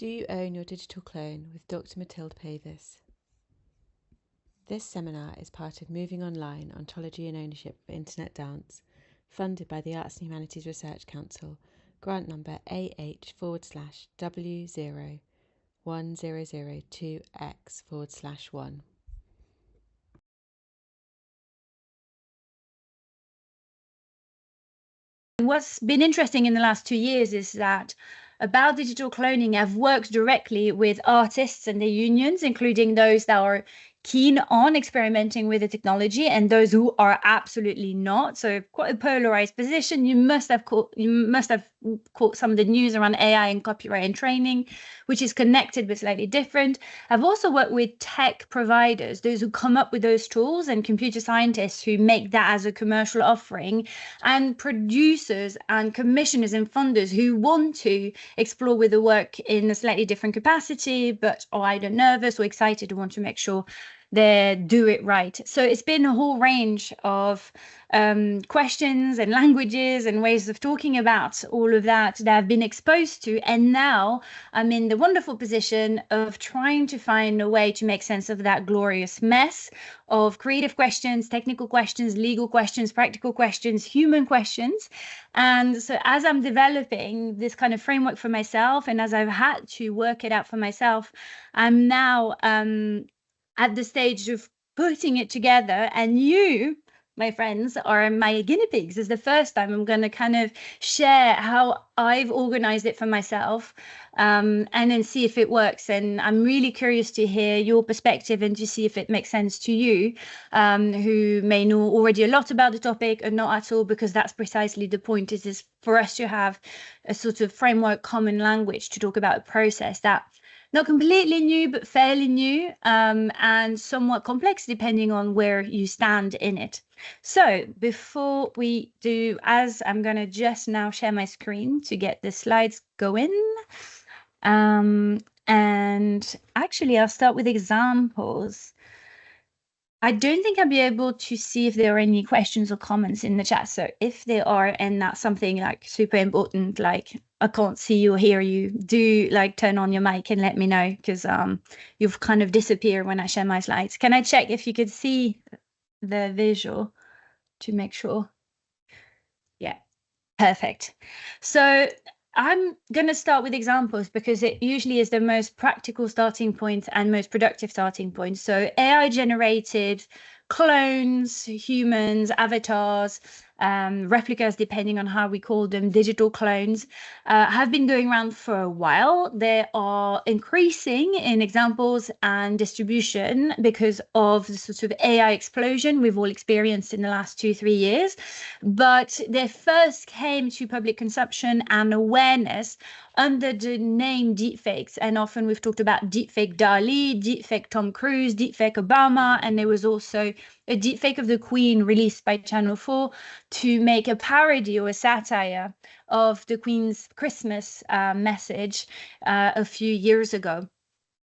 Do you own your digital clone with Dr Mathilde Pavis? This seminar is part of Moving Online Ontology and Ownership of Internet Dance, funded by the Arts and Humanities Research Council, grant number AH/W01002X/1. What's been interesting in the last 2 years is that about digital cloning, I've worked directly with artists and their unions, including those that are keen on experimenting with the technology and those who are absolutely not. So quite a polarized position. You must have caught some of the news around AI and copyright and training, which is connected but slightly different. I've also worked with tech providers, those who come up with those tools, and computer scientists who make that as a commercial offering, and producers and commissioners and funders who want to explore with the work in a slightly different capacity, but are either nervous or excited to want to make sure they do it right. So it's been a whole range of questions and languages and ways of talking about all of that I've been exposed to. And now I'm in the wonderful position of trying to find a way to make sense of that glorious mess of creative questions, technical questions, legal questions, practical questions, human questions. And so as I'm developing this kind of framework for myself, and as I've had to work it out for myself, I'm now at the stage of putting it together, and you, my friends, are my guinea pigs. It's the first time I'm going to kind of share how I've organized it for myself, and then see if it works. And I'm really curious to hear your perspective and to see if it makes sense to you, who may know already a lot about the topic or not at all, because that's precisely the point, is for us to have a sort of framework, common language to talk about a process that not completely new, but fairly new, and somewhat complex depending on where you stand in it. So before we do, as I'm going to just now share my screen to get the slides going. And actually, I'll start with examples. I don't think I'll be able to see if there are any questions or comments in the chat. So if there are, and that's something like super important, like I can't see you or hear you, do like turn on your mic and let me know, because you've kind of disappeared when I share my slides. Can I check if you could see the visual to make sure? Yeah, perfect. So I'm going to start with examples because it usually is the most practical starting point and most productive starting point. So AI generated clones, humans, avatars, replicas, depending on how we call them, digital clones, have been going around for a while. They are increasing in examples and distribution because of the sort of AI explosion we've all experienced in the last 2-3 years. But they first came to public consumption and awareness under the name deepfakes. And often we've talked about deepfake Dali, deepfake Tom Cruise, deepfake Obama, and there was also a deepfake of the Queen released by Channel 4 to make a parody or a satire of the Queen's Christmas message a few years ago.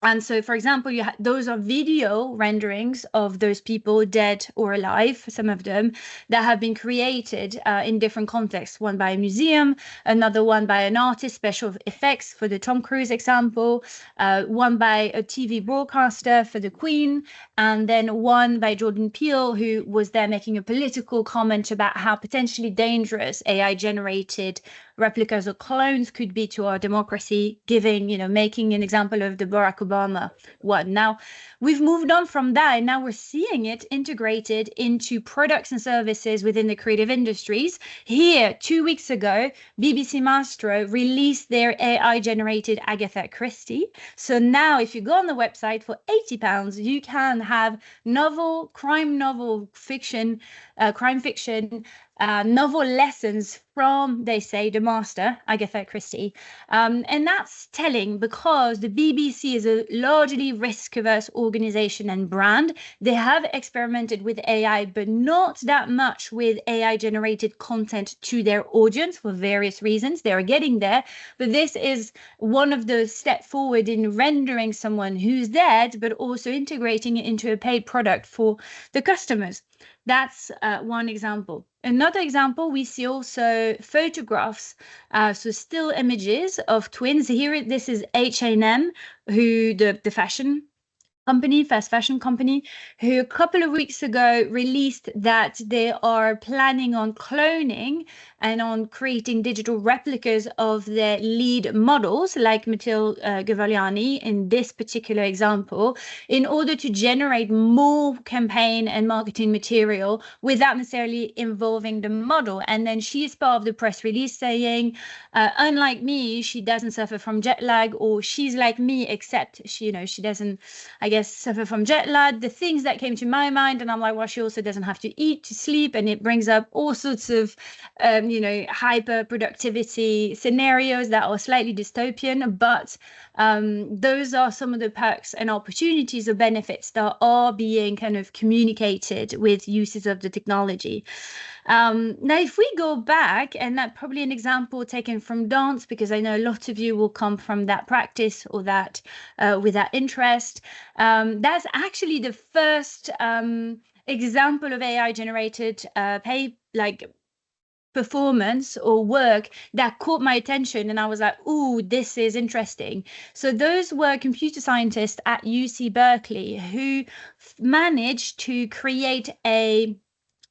And so, for example, those are video renderings of those people, dead or alive, some of them, that have been created in different contexts. One by a museum, another one by an artist, special effects for the Tom Cruise example, one by a TV broadcaster for the Queen, and then one by Jordan Peele, who was there making a political comment about how potentially dangerous AI-generated replicas or clones could be to our democracy, making an example of the Barack Obama one. Now, we've moved on from that, and now we're seeing it integrated into products and services within the creative industries. Here, 2 weeks ago, BBC Mastro released their AI-generated Agatha Christie. So now, if you go on the website for £80, you can have crime fiction novel lessons from, they say, the master, Agatha Christie. And that's telling because the BBC is a largely risk-averse organization and brand. They have experimented with AI, but not that much with AI-generated content to their audience for various reasons. They are getting there, but this is one of the steps forward in rendering someone who's dead, but also integrating it into a paid product for the customers. That's one example. Another example, we see also photographs, so still images of twins. Here, this is H&M, who the fashion company, fast fashion company, who a couple of weeks ago released that they are planning on cloning and on creating digital replicas of their lead models, like Mathilde Gavaliani in this particular example, in order to generate more campaign and marketing material without necessarily involving the model. And then she is part of the press release saying, unlike me, she doesn't suffer from jet lag, or she's like me, except she, she doesn't, I guess, suffer from jet lag. The things that came to my mind, and I'm like, well, she also doesn't have to eat to sleep, and it brings up all sorts of hyper productivity scenarios that are slightly dystopian, but those are some of the perks and opportunities or benefits that are being kind of communicated with uses of the technology. Now, if we go back, and that's probably an example taken from dance, because I know a lot of you will come from that practice or that with that interest. That's actually the first example of AI generated performance or work that caught my attention, and I was like, "Ooh, this is interesting." So those were computer scientists at UC Berkeley who managed to create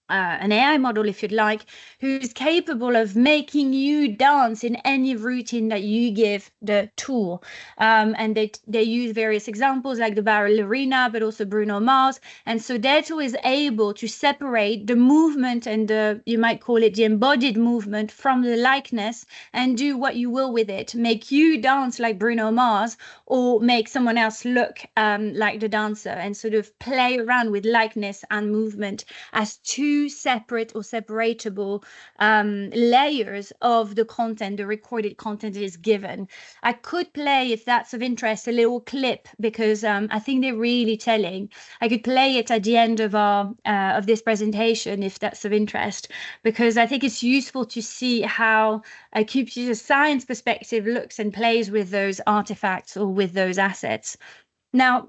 an AI model, if you'd like, who's capable of making you dance in any routine that you give the tool. And they use various examples like the ballerina, but also Bruno Mars. And so that tool is able to separate the movement and you might call it the embodied movement from the likeness, and do what you will with it. Make you dance like Bruno Mars, or make someone else look like the dancer, and sort of play around with likeness and movement as two separate or separatable layers of the content, the recorded content is given. I could play, if that's of interest, a little clip, because I think they're really telling. I could play it at the end of our of this presentation, if that's of interest, because I think it's useful to see how a computer science perspective looks and plays with those artifacts or with those assets. Now,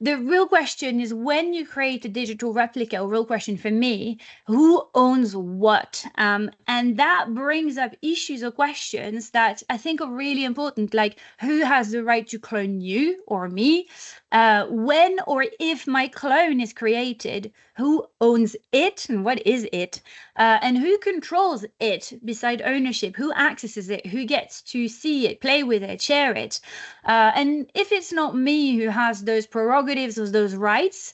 the real question is, when you create a digital replica, a real question for me, who owns what? And that brings up issues or questions that I think are really important, like who has the right to clone you or me? When or if my clone is created, who owns it and what is it? And who controls it beside ownership? Who accesses it? Who gets to see it, play with it, share it? And if it's not me who has those prerogatives or those rights,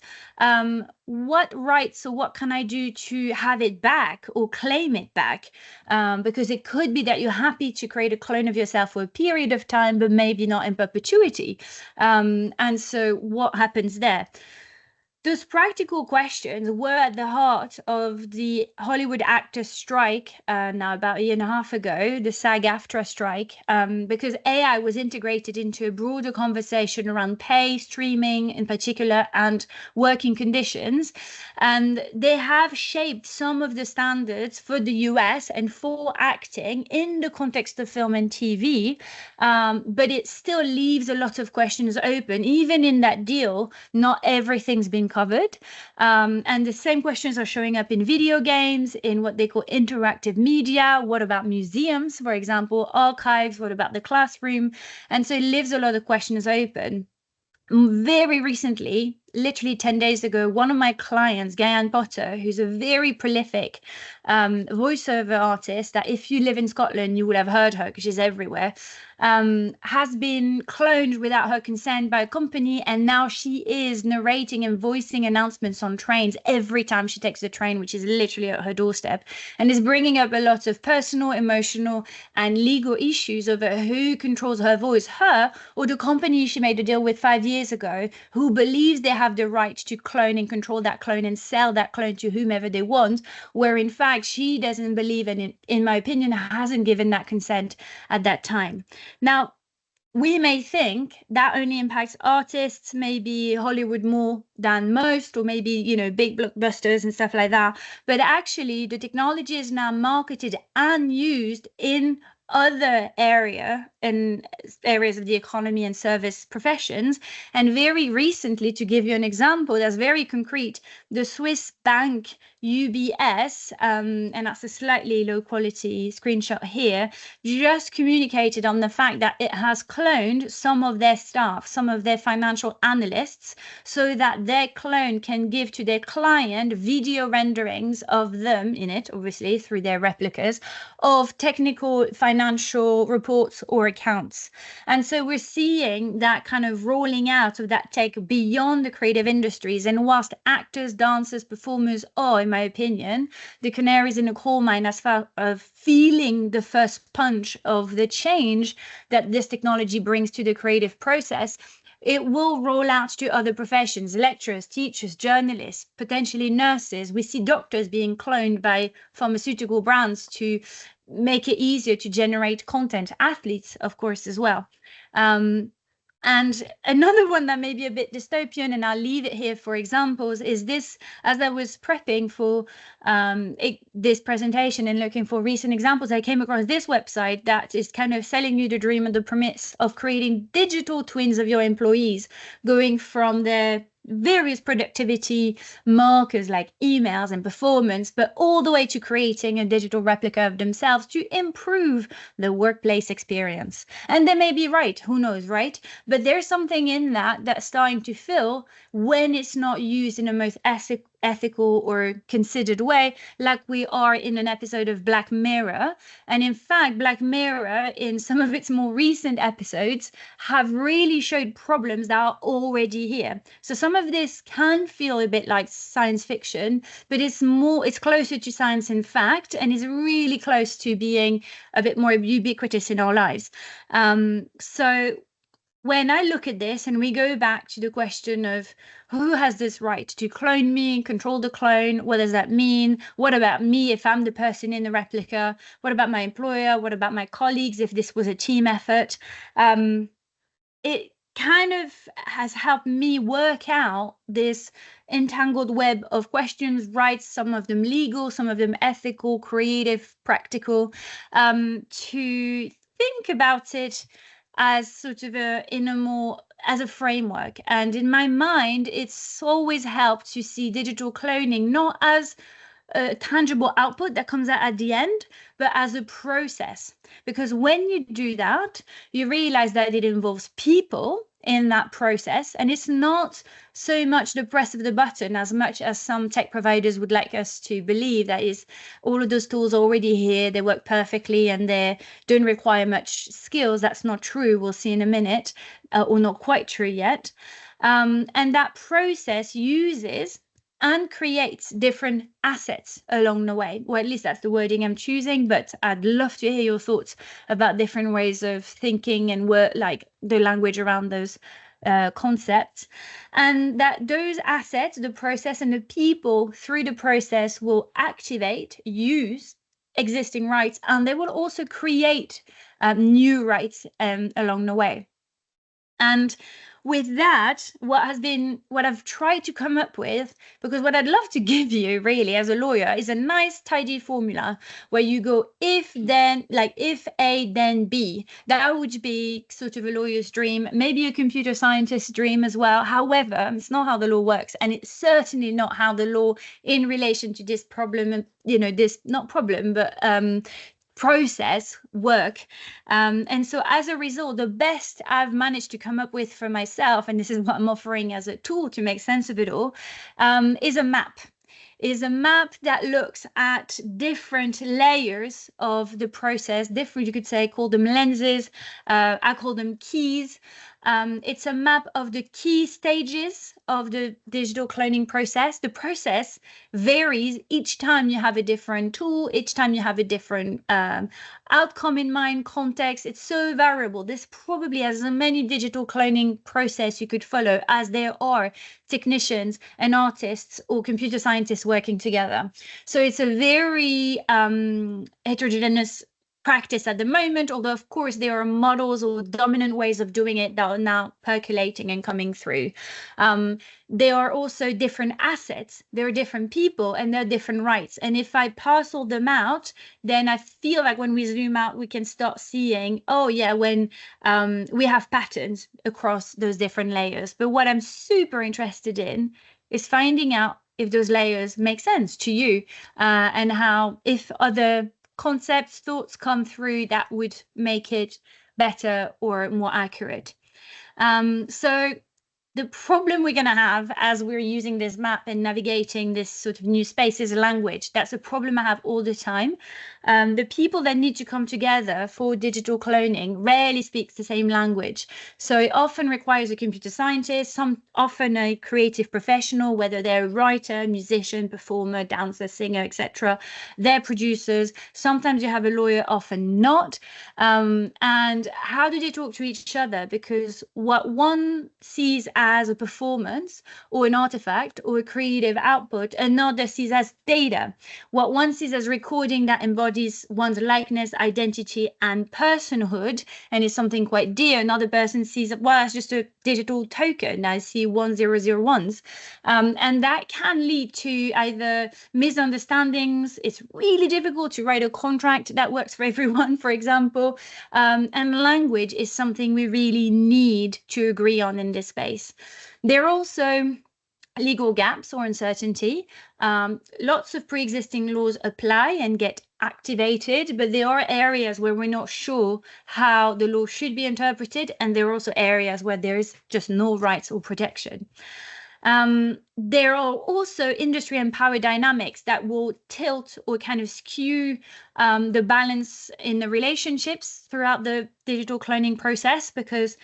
what rights or what can I do to have it back or claim it back? Because it could be that you're happy to create a clone of yourself for a period of time, but maybe not in perpetuity. And so what happens there? Those practical questions were at the heart of the Hollywood actors strike now about a year and a half ago, the SAG-AFTRA strike, because AI was integrated into a broader conversation around pay, streaming in particular, and working conditions. And they have shaped some of the standards for the US and for acting in the context of film and TV, but it still leaves a lot of questions open. Even in that deal, not everything's been covered. And the same questions are showing up in video games, in what they call interactive media. What about museums, for example, archives? What about the classroom? And so it leaves a lot of questions open. Very recently, literally 10 days ago, one of my clients, Gaian Potter, who's a very prolific voiceover artist that if you live in Scotland, you will have heard her because she's everywhere, has been cloned without her consent by a company, and now she is narrating and voicing announcements on trains every time she takes the train, which is literally at her doorstep, and is bringing up a lot of personal, emotional, and legal issues over who controls her voice, her or the company she made a deal with 5 years ago, who believes they have the right to clone and control that clone and sell that clone to whomever they want, where in fact she doesn't believe, and in my opinion hasn't given that consent at that time. Now, we may think that only impacts artists, maybe Hollywood more than most, or maybe, big blockbusters and stuff like that. But actually, the technology is now marketed and used in other area in areas of the economy and service professions. And very recently, to give you an example that's very concrete, the Swiss bank UBS, and that's a slightly low quality screenshot here, just communicated on the fact that it has cloned some of their staff, some of their financial analysts, so that their clone can give to their client video renderings of them in it, obviously through their replicas, of technical financial reports or accounts. And so we're seeing that kind of rolling out of that tech beyond the creative industries. And whilst actors, dancers, performers are, in my opinion, the canaries in the coal mine as far as feeling the first punch of the change that this technology brings to the creative process, it will roll out to other professions, lecturers, teachers, journalists, potentially nurses. We see doctors being cloned by pharmaceutical brands to make it easier to generate content, athletes, of course, as well. And another one that may be a bit dystopian, and I'll leave it here for examples, is this. As I was prepping for this presentation and looking for recent examples, I came across this website that is kind of selling you the dream and the premise of creating digital twins of your employees, going from their various productivity markers like emails and performance, but all the way to creating a digital replica of themselves to improve the workplace experience. And they may be right, who knows, right? But there's something in that that's starting to fill when it's not used in the most ethical or considered way, like we are in an episode of Black Mirror. And in fact, Black Mirror, in some of its more recent episodes, have really showed problems that are already here. So some of this can feel a bit like science fiction, but it's closer to science in fact, and is really close to being a bit more ubiquitous in our lives. So when I look at this and we go back to the question of who has this right to clone me, control the clone, what does that mean? What about me if I'm the person in the replica? What about my employer? What about my colleagues if this was a team effort? It kind of has helped me work out this entangled web of questions, rights, some of them legal, some of them ethical, creative, practical, to think about it as sort of as a framework. And in my mind, it's always helped to see digital cloning not as a tangible output that comes out at the end, but as a process. Because when you do that, you realize that it involves people in that process, and it's not so much the press of the button as much as some tech providers would like us to believe, that is all of those tools are already here, they work perfectly, and they don't require much skills. That's not true. We'll see in a minute, or not quite true yet. And that process uses and creates different assets along the way. Or at least that's the wording I'm choosing, but I'd love to hear your thoughts about different ways of thinking and like the language around those concepts. And that those assets, the process and the people through the process, will activate, use existing rights, and they will also create new rights along the way. And with that, what I've tried to come up with, because what I'd love to give you really as a lawyer is a nice tidy formula where you go if then, like if A then B. That would be sort of a lawyer's dream, maybe a computer scientist's dream as well. However, it's not how the law works, and it's certainly not how the law in relation to this problem, this not problem, but process work. And so as a result, the best I've managed to come up with for myself, and this is what I'm offering as a tool to make sense of it all, is a map. Is a map that looks at different layers of the process, different, you could say, call them lenses. I call them keys. It's a map of the key stages of the digital cloning process. The process varies each time you have a different tool, each time you have a different outcome in mind, context. It's so variable. There's probably as many digital cloning process you could follow as there are technicians and artists or computer scientists working together. So it's a very heterogeneous practice at the moment, although of course there are models or dominant ways of doing it that are now percolating and coming through. There are also different assets, there are different people, and there are different rights. And if I parcel them out, then I feel like when we zoom out, we can start seeing, oh yeah, when we have patterns across those different layers. But what I'm super interested in is finding out if those layers make sense to you, and how, if other concepts, thoughts come through that would make it better or more accurate. So the problem we're going to have as we're using this map and navigating this sort of new space is language. That's a problem I have all the time. The people that need to come together for digital cloning rarely speak the same language. So it often requires a computer scientist, often a creative professional, whether they're a writer, musician, performer, dancer, singer, etc. They're producers. Sometimes you have a lawyer, often not. And how do they talk to each other? Because what one sees as a performance or an artifact or a creative output, another sees as data. What one sees as recording that embodies one's likeness, identity, and personhood, and is something quite dear, another person sees, well, it's just a digital token. I see 1001s. And that can lead to either misunderstandings. It's really difficult to write a contract that works for everyone, for example. And language is something we really need to agree on in this space. There are also legal gaps or uncertainty. Lots of pre-existing laws apply and get activated, but there are areas where we're not sure how the law should be interpreted, and there are also areas where there is just no rights or protection. There are also industry and power dynamics that will tilt or kind of skew the balance in the relationships throughout the digital cloning process, because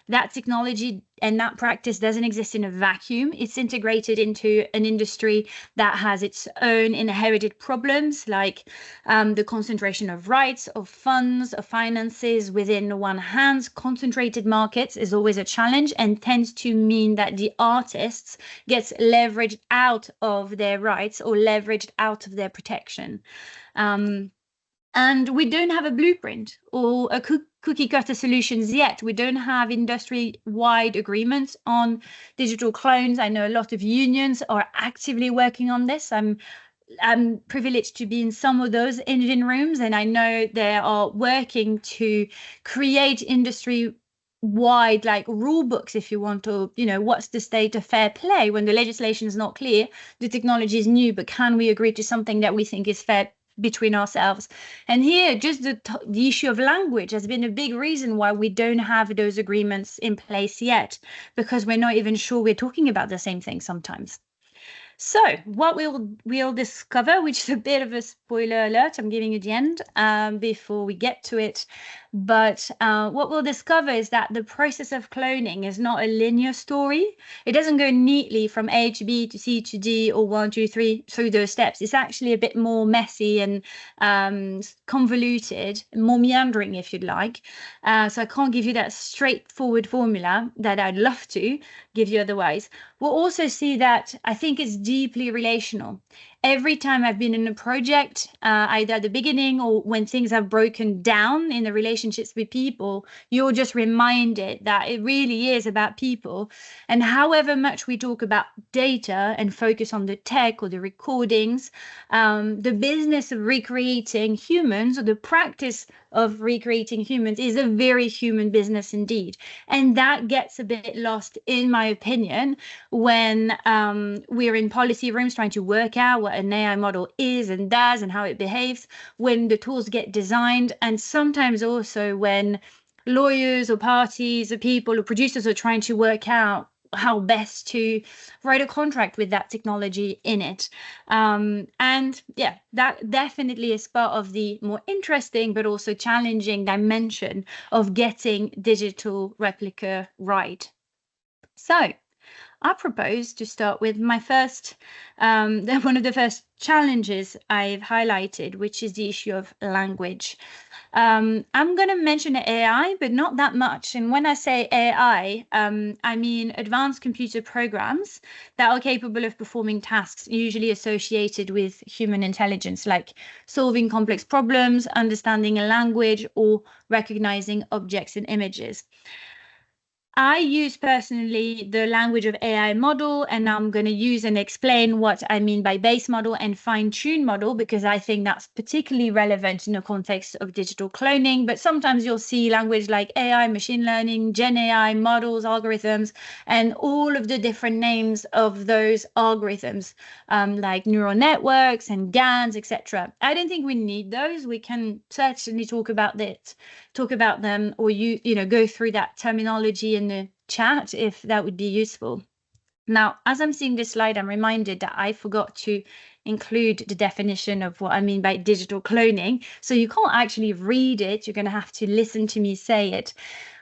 that technology and that practice doesn't exist in a vacuum. It's integrated into an industry that has its own inherited problems, like the concentration of rights, of funds, of finances within one hand. Concentrated markets is always a challenge and tends to mean that the artists gets leveraged out of their rights or leveraged out of their protection. And we don't have a blueprint or a cookie cutter solutions yet. We don't have industry-wide agreements on digital clones. I know a lot of unions are actively working on this. I'm privileged to be in some of those engine rooms, and I know they are working to create industry-wide, like, rule books, if you want to, what's the state of fair play when the legislation is not clear, the technology is new, but can we agree to something that we think is fair between ourselves? And here, just the issue of language has been a big reason why we don't have those agreements in place yet, because we're not even sure we're talking about the same thing sometimes. So what we'll discover, which is a bit of a spoiler alert, I'm giving you the end before we get to it, but what we'll discover is that the process of cloning is not a linear story. It doesn't go neatly from A to B to C to D or 1, 2, 3 through those steps. It's actually a bit more messy and convoluted, more meandering, if you'd like. So I can't give you that straightforward formula that I'd love to give you otherwise. We'll also see that I think it's deeply relational. Every time I've been in a project, either at the beginning or when things have broken down in the relationships with people, you're just reminded that it really is about people. And however much we talk about data and focus on the tech or the recordings, the business of recreating humans, or the practice of recreating humans, is a very human business indeed. And that gets a bit lost, in my opinion, when we're in policy rooms trying to work out what an AI model is and does and how it behaves, when the tools get designed, and sometimes also when lawyers or parties or people or producers are trying to work out how best to write a contract with that technology in it. And yeah, that definitely is part of the more interesting but also challenging dimension of getting digital replica right. So I propose to start with my first, one of the first challenges I've highlighted, which is the issue of language. I'm going to mention AI, but not that much. And when I say AI, I mean advanced computer programs that are capable of performing tasks usually associated with human intelligence, like solving complex problems, understanding a language, or recognizing objects and images. I use personally the language of AI model, and I'm going to use and explain what I mean by base model and fine-tune model, because I think that's particularly relevant in the context of digital cloning. But sometimes you'll see language like AI, machine learning, Gen AI, models, algorithms, and all of the different names of those algorithms, like neural networks and GANs, etc. I don't think we need those. We can certainly talk about them, or go through that terminology in the chat if that would be useful. Now, as I'm seeing this slide, I'm reminded that I forgot to include the definition of what I mean by digital cloning. So you can't actually read it. You're going to have to listen to me say it.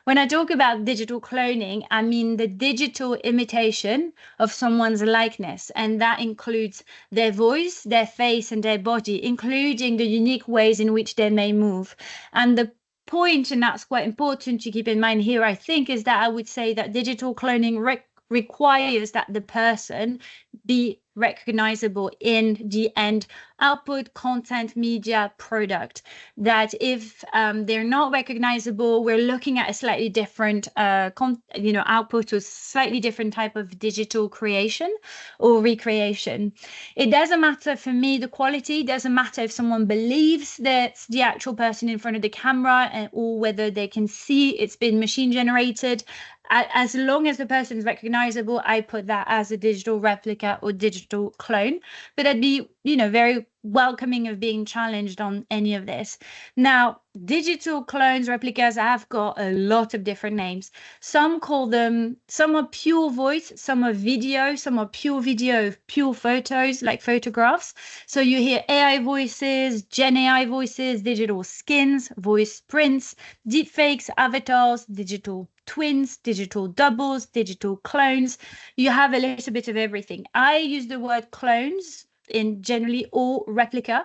When I talk about digital cloning, I mean the digital imitation of someone's likeness, and that includes their voice, their face, and their body, including the unique ways in which they may move. And the point, and that's quite important to keep in mind here, I think, is that I would say that digital cloning requires that the person be recognizable in the end output content media product. That if they're not recognizable, we're looking at a slightly different output, or slightly different type of digital creation or recreation. It doesn't matter for me, the quality doesn't matter if someone believes that's the actual person in front of the camera, or whether they can see it's been machine generated. As long as the person is recognizable, I put that as a digital replica or digital clone. But I'd be, very welcoming of being challenged on any of this. Now, digital clones, replicas have got a lot of different names. Some are pure voice, some are video, some are pure video, pure photos, like photographs. So you hear AI voices, Gen AI voices, digital skins, voice prints, deepfakes, avatars, digital twins, digital doubles, digital clones. You have a little bit of everything. I use the word clones in generally, or replica.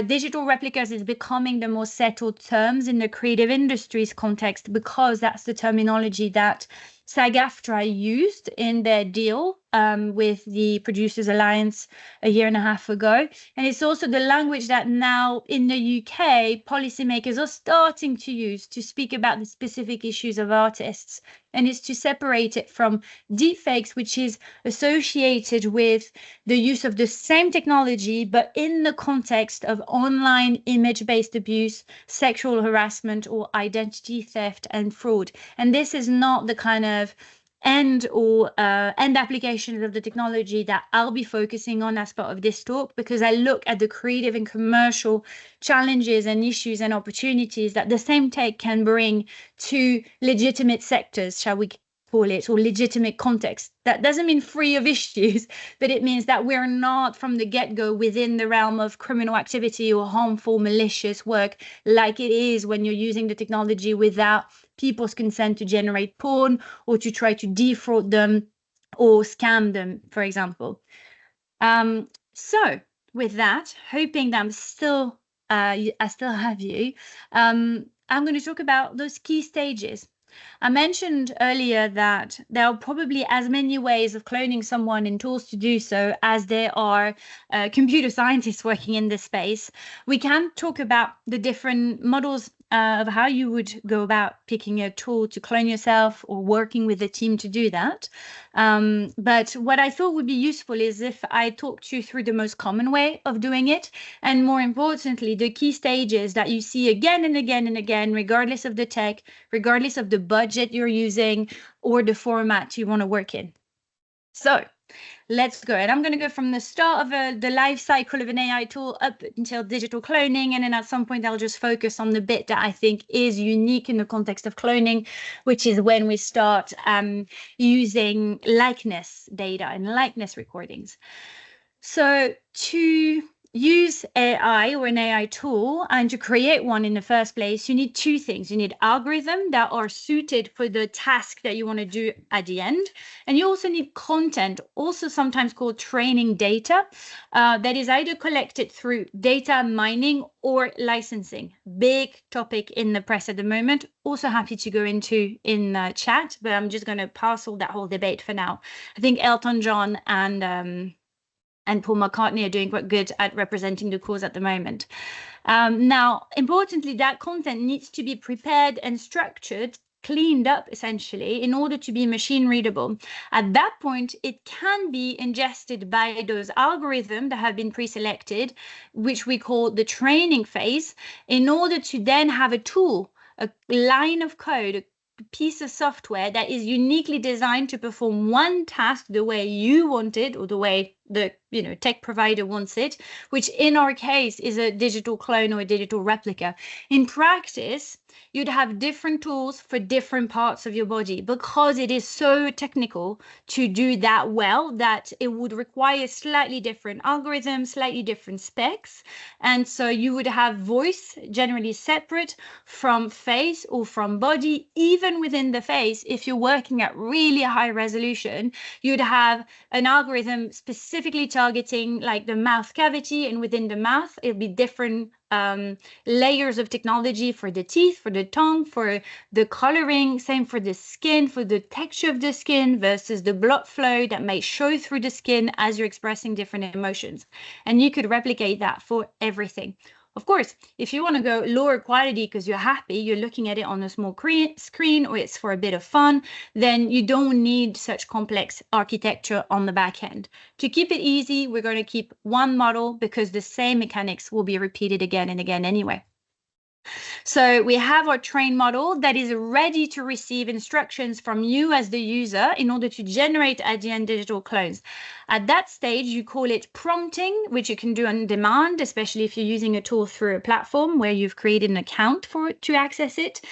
Digital replicas is becoming the more settled terms in the creative industries context, because that's the terminology that SAG-AFTRA used in their deal with the Producers Alliance a year and a half ago. And it's also the language that now in the UK, policymakers are starting to use to speak about the specific issues of artists. And it's to separate it from deepfakes, which is associated with the use of the same technology, but in the context of online image-based abuse, sexual harassment, or identity theft and fraud. And this is not the kind of end applications of the technology that I'll be focusing on as part of this talk, because I look at the creative and commercial challenges and issues and opportunities that the same tech can bring to legitimate sectors, shall we call it, or legitimate context. That doesn't mean free of issues, but it means that we're not from the get-go within the realm of criminal activity or harmful, malicious work, like it is when you're using the technology without people's consent to generate porn, or to try to defraud them or scam them, for example. So with that, hoping that I still have you, I'm going to talk about those key stages. I mentioned earlier that there are probably as many ways of cloning someone and tools to do so as there are computer scientists working in this space. We can talk about the different models of how you would go about picking a tool to clone yourself, or working with a team to do that. But what I thought would be useful is if I talked you through the most common way of doing it, and more importantly, the key stages that you see again and again and again, regardless of the tech, regardless of the budget you're using, or the format you want to work in. So let's go. And I'm going to go from the start of the life cycle of an AI tool up until digital cloning. And then at some point, I'll just focus on the bit that I think is unique in the context of cloning, which is when we start using likeness data and likeness recordings. So to use AI or an AI tool, and to create one in the first place, you need two things. You need algorithms that are suited for the task that you want to do at the end. And you also need content, also sometimes called training data, that is either collected through data mining or licensing. Big topic in the press at the moment. Also happy to go into in chat, but I'm just going to pass all that whole debate for now. I think Elton John and Paul McCartney are doing quite good at representing the cause at the moment. Now, importantly, that content needs to be prepared and structured, cleaned up essentially, in order to be machine readable. At that point, it can be ingested by those algorithms that have been pre-selected, which we call the training phase, in order to then have a tool, a line of code, a piece of software that is uniquely designed to perform one task the way you want it, or the way the tech provider wants it, which in our case is a digital clone or a digital replica. In practice, you'd have different tools for different parts of your body, because it is so technical to do that well that it would require slightly different algorithms, slightly different specs. And so you would have voice generally separate from face or from body. Even within the face, if you're working at really high resolution, you'd have an algorithm specifically targeting like the mouth cavity, and within the mouth it'll be different layers of technology for the teeth, for the tongue, for the coloring, same for the skin, for the texture of the skin versus the blood flow that may show through the skin as you're expressing different emotions. And you could replicate that for everything. Of course, if you want to go lower quality because you're happy, you're looking at it on a small screen, or it's for a bit of fun, then you don't need such complex architecture on the back end. To keep it easy, we're going to keep one model, because the same mechanics will be repeated again and again anyway. So we have our trained model that is ready to receive instructions from you as the user in order to generate at the end digital clones. At that stage, you call it prompting, which you can do on demand, especially if you're using a tool through a platform where you've created an account for it to access it.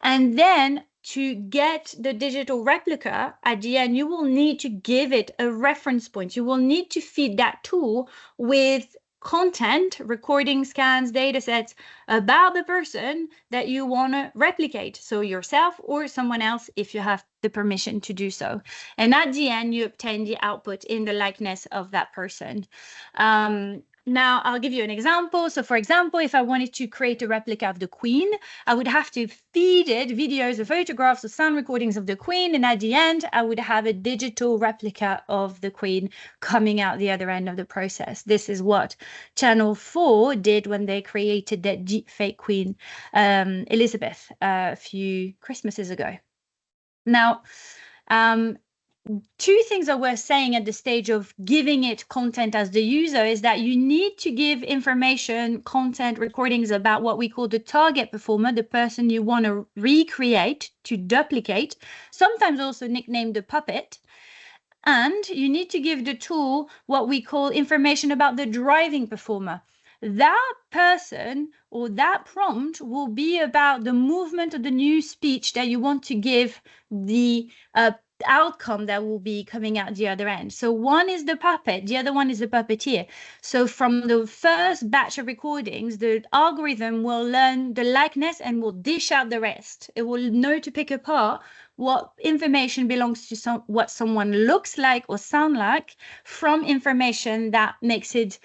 And then to get the digital replica at the end, you will need to give it a reference point. You will need to feed that tool with content, recording, scans, data sets about the person that you want to replicate. So yourself or someone else, if you have the permission to do so. And at the end, you obtain the output in the likeness of that person. Now, I'll give you an example. So, for example, if I wanted to create a replica of the Queen, I would have to feed it videos or photographs or sound recordings of the Queen. And at the end, I would have a digital replica of the Queen coming out the other end of the process. This is what Channel 4 did when they created that deepfake Queen Elizabeth a few Christmases ago. Now, two things are worth saying at the stage of giving it content as the user is that you need to give information, content, recordings about what we call the target performer, the person you want to recreate, to duplicate, sometimes also nicknamed the puppet. And you need to give the tool what we call information about the driving performer. That person or that prompt will be about the movement of the new speech that you want to give the outcome that will be coming out the other end. So one is the puppet, the other one is the puppeteer. So from the first batch of recordings, the algorithm will learn the likeness and will dish out the rest. It will know to pick apart what information belongs to what someone looks like or sound like from information that makes it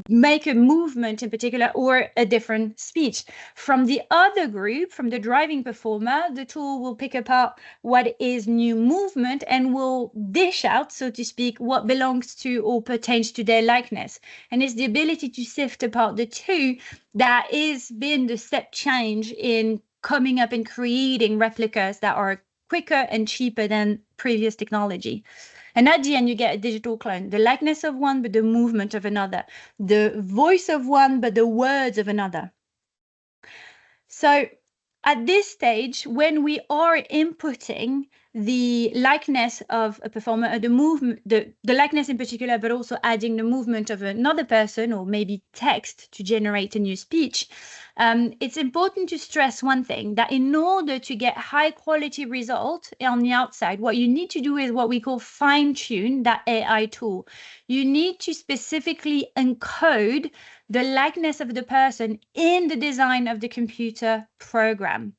make a movement in particular or a different speech. From the other group, from the driving performer, the tool will pick apart what is new movement and will dish out, so to speak, what belongs to or pertains to their likeness. And it's the ability to sift apart the two that is been the step change in coming up and creating replicas that are quicker and cheaper than previous technology. And at the end, you get a digital clone, the likeness of one, but the movement of another, the voice of one, but the words of another. So at this stage, when we are inputting the likeness of a performer, or the movement, the likeness in particular, but also adding the movement of another person or maybe text to generate a new speech, it's important to stress one thing, that in order to get high quality result on the outside, what you need to do is what we call fine tune that AI tool. You need to specifically encode the likeness of the person in the design of the computer program.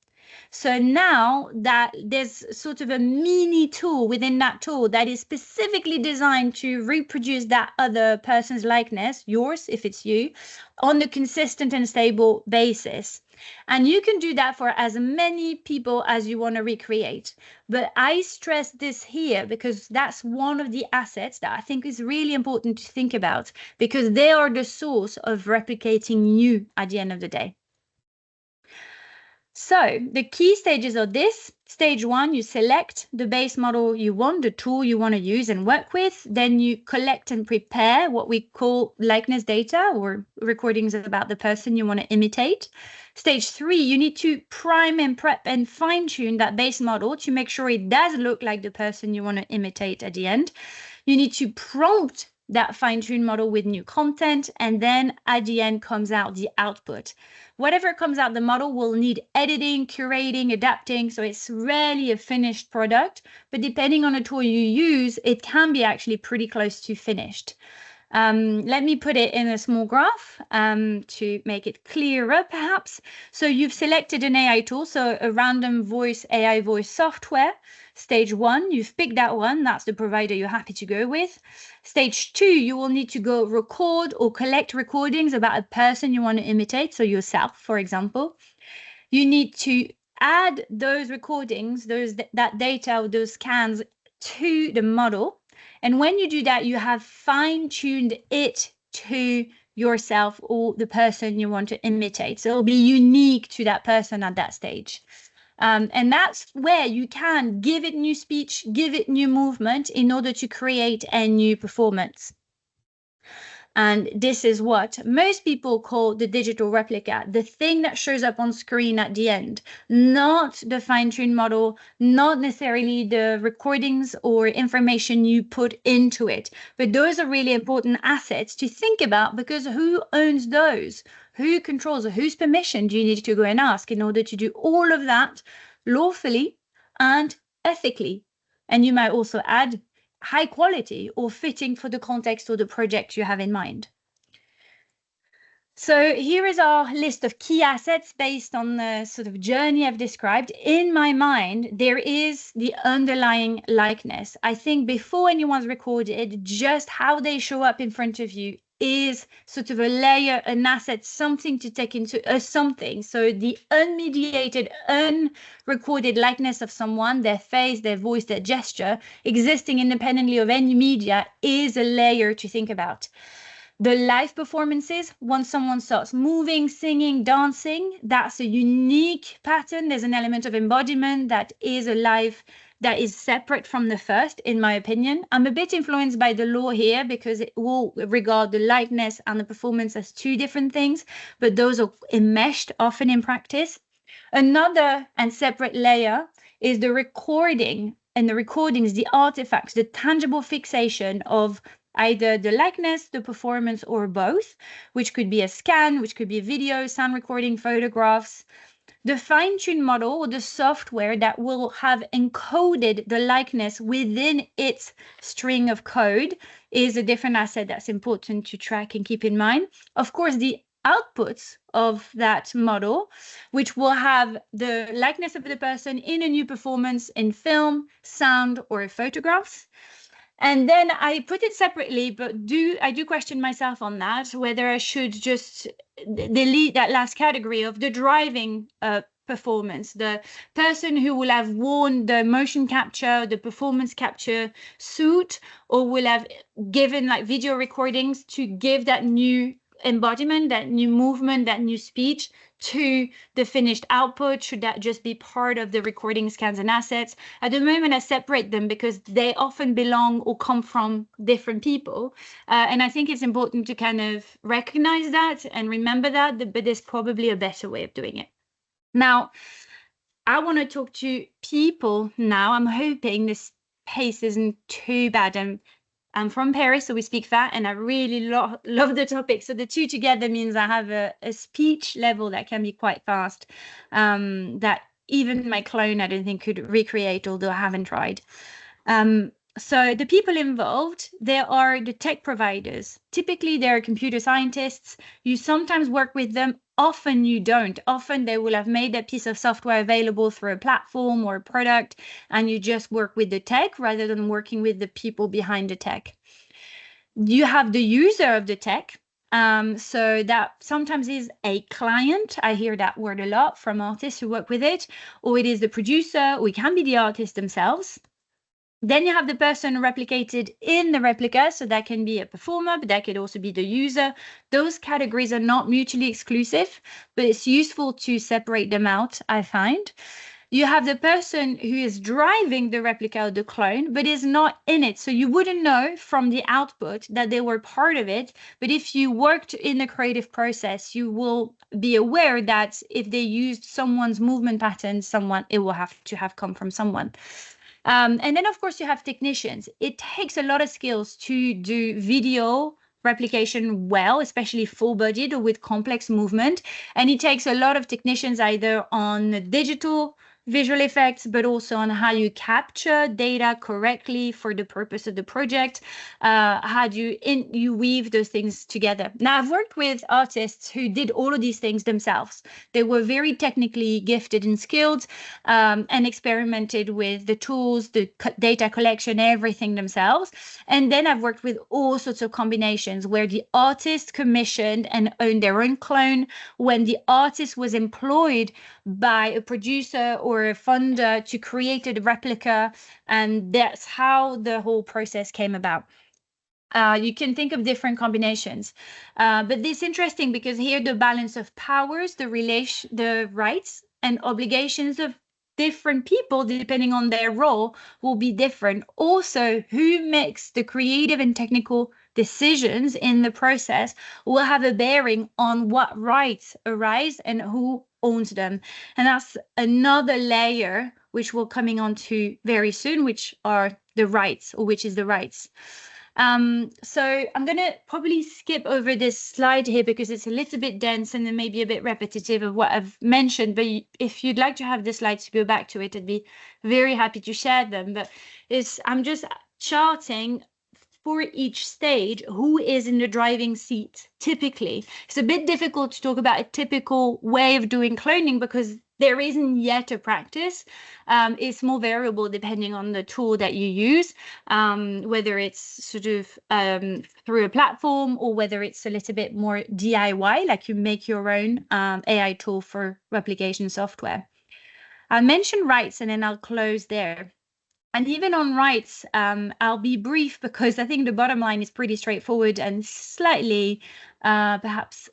So now that there's sort of a mini tool within that tool that is specifically designed to reproduce that other person's likeness, yours if it's you, on a consistent and stable basis. And you can do that for as many people as you want to recreate. But I stress this here because that's one of the assets that I think is really important to think about, because they are the source of replicating you at the end of the day. So the key stages are this. Stage 1, you select the base model you want, the tool you want to use and work with. Then you collect and prepare what we call likeness data, or recordings about the person you want to imitate. Stage 3, you need to prime and prep and fine tune that base model to make sure it does look like the person you want to imitate at the end. You need to prompt that fine-tuned model with new content, and then at the end comes out the output. Whatever comes out the model will need editing, curating, adapting, so it's rarely a finished product, but depending on the tool you use, it can be actually pretty close to finished. Let me put it in a small graph to make it clearer, perhaps. So you've selected an AI tool, so a random voice AI voice software. Stage 1, you've picked that one. That's the provider you're happy to go with. Stage 2, you will need to go record or collect recordings about a person you want to imitate, so yourself, for example. You need to add those recordings, that data, those scans to the model. And when you do that, you have fine-tuned it to yourself or the person you want to imitate. So it'll be unique to that person at that stage. And that's where you can give it new speech, give it new movement in order to create a new performance. And this is what most people call the digital replica, the thing that shows up on screen at the end, not the fine-tuned model, not necessarily the recordings or information you put into it. But those are really important assets to think about, because who owns those? Who controls, or whose permission do you need to go and ask in order to do all of that lawfully and ethically? And you might also add high quality or fitting for the context or the project you have in mind. So here is our list of key assets based on the sort of journey I've described. In my mind, there is the underlying likeness. I think before anyone's recorded, just how they show up in front of you is sort of a layer, an asset, something to take into something. So the unmediated, unrecorded likeness of someone, their face, their voice, their gesture, existing independently of any media, is a layer to think about. The live performances, once someone starts moving, singing, dancing, that's a unique pattern. There's an element of embodiment that is alive, that is separate from the first, in my opinion. I'm a bit influenced by the law here because it will regard the likeness and the performance as two different things, but those are enmeshed often in practice. Another and separate layer is the recording, and the recordings, the artifacts, the tangible fixation of either the likeness, the performance, or both, which could be a scan, which could be a video, sound recording, photographs. The fine-tuned model, or the software that will have encoded the likeness within its string of code, is a different asset that's important to track and keep in mind. Of course, the outputs of that model, which will have the likeness of the person in a new performance in film, sound, or photographs. And then I put it separately, but I do question myself on that, whether I should just delete that last category of the driving performance, the person who will have worn the motion capture, the performance capture suit, or will have given like video recordings to give that new embodiment, that new movement, that new speech to the finished output. Should that just be part of the recording, scans, and assets? At the moment, I separate them because they often belong or come from different people. And I think it's important to kind of recognize that and remember that, but there's probably a better way of doing it. Now, I want to talk to people now. I'm hoping this pace isn't too bad. I'm from Paris, so we speak that, and I really love the topic. So the two together means I have a speech level that can be quite fast, that even my clone I don't think could recreate, although I haven't tried. So the people involved, there are the tech providers. Typically, they're computer scientists. You sometimes work with them. Often you don't. Often they will have made a piece of software available through a platform or a product, and you just work with the tech rather than working with the people behind the tech. You have the user of the tech. So that sometimes is a client. I hear that word a lot from artists who work with it, or it is the producer, or it can be the artist themselves. Then you have the person replicated in the replica. So that can be a performer, but that could also be the user. Those categories are not mutually exclusive, but it's useful to separate them out, I find. You have the person who is driving the replica or the clone, but is not in it. So you wouldn't know from the output that they were part of it. But if you worked in the creative process, you will be aware that if they used someone's movement patterns, it will have to have come from someone. And then, of course, you have technicians. It takes a lot of skills to do video replication well, especially full-bodied or with complex movement. And it takes a lot of technicians either on digital visual effects, but also on how you capture data correctly for the purpose of the project. How do you weave those things together? Now, I've worked with artists who did all of these things themselves. They were very technically gifted and skilled, and experimented with the tools, the data collection, everything themselves. And then I've worked with all sorts of combinations where the artist commissioned and owned their own clone, when the artist was employed by a producer or a funder to create a replica. And that's how the whole process came about. You can think of different combinations, but it's interesting because here the balance of powers, the rights and obligations of different people, depending on their role, will be different. Also, who makes the creative and technical decisions in the process will have a bearing on what rights arise and who owns them. And that's another layer which we're coming on to very soon, which are the rights, or which is the rights. So I'm going to probably skip over this slide here because it's a little bit dense and then maybe a bit repetitive of what I've mentioned. But if you'd like to have the slides to go back to it, I'd be very happy to share them. But I'm just charting for each stage who is in the driving seat typically. It's a bit difficult to talk about a typical way of doing cloning because there isn't yet a practice. It's more variable depending on the tool that you use, whether it's sort of through a platform or whether it's a little bit more DIY, like you make your own AI tool for replication software. I'll mention rights and then I'll close there. And even on rights, I'll be brief because I think the bottom line is pretty straightforward and slightly perhaps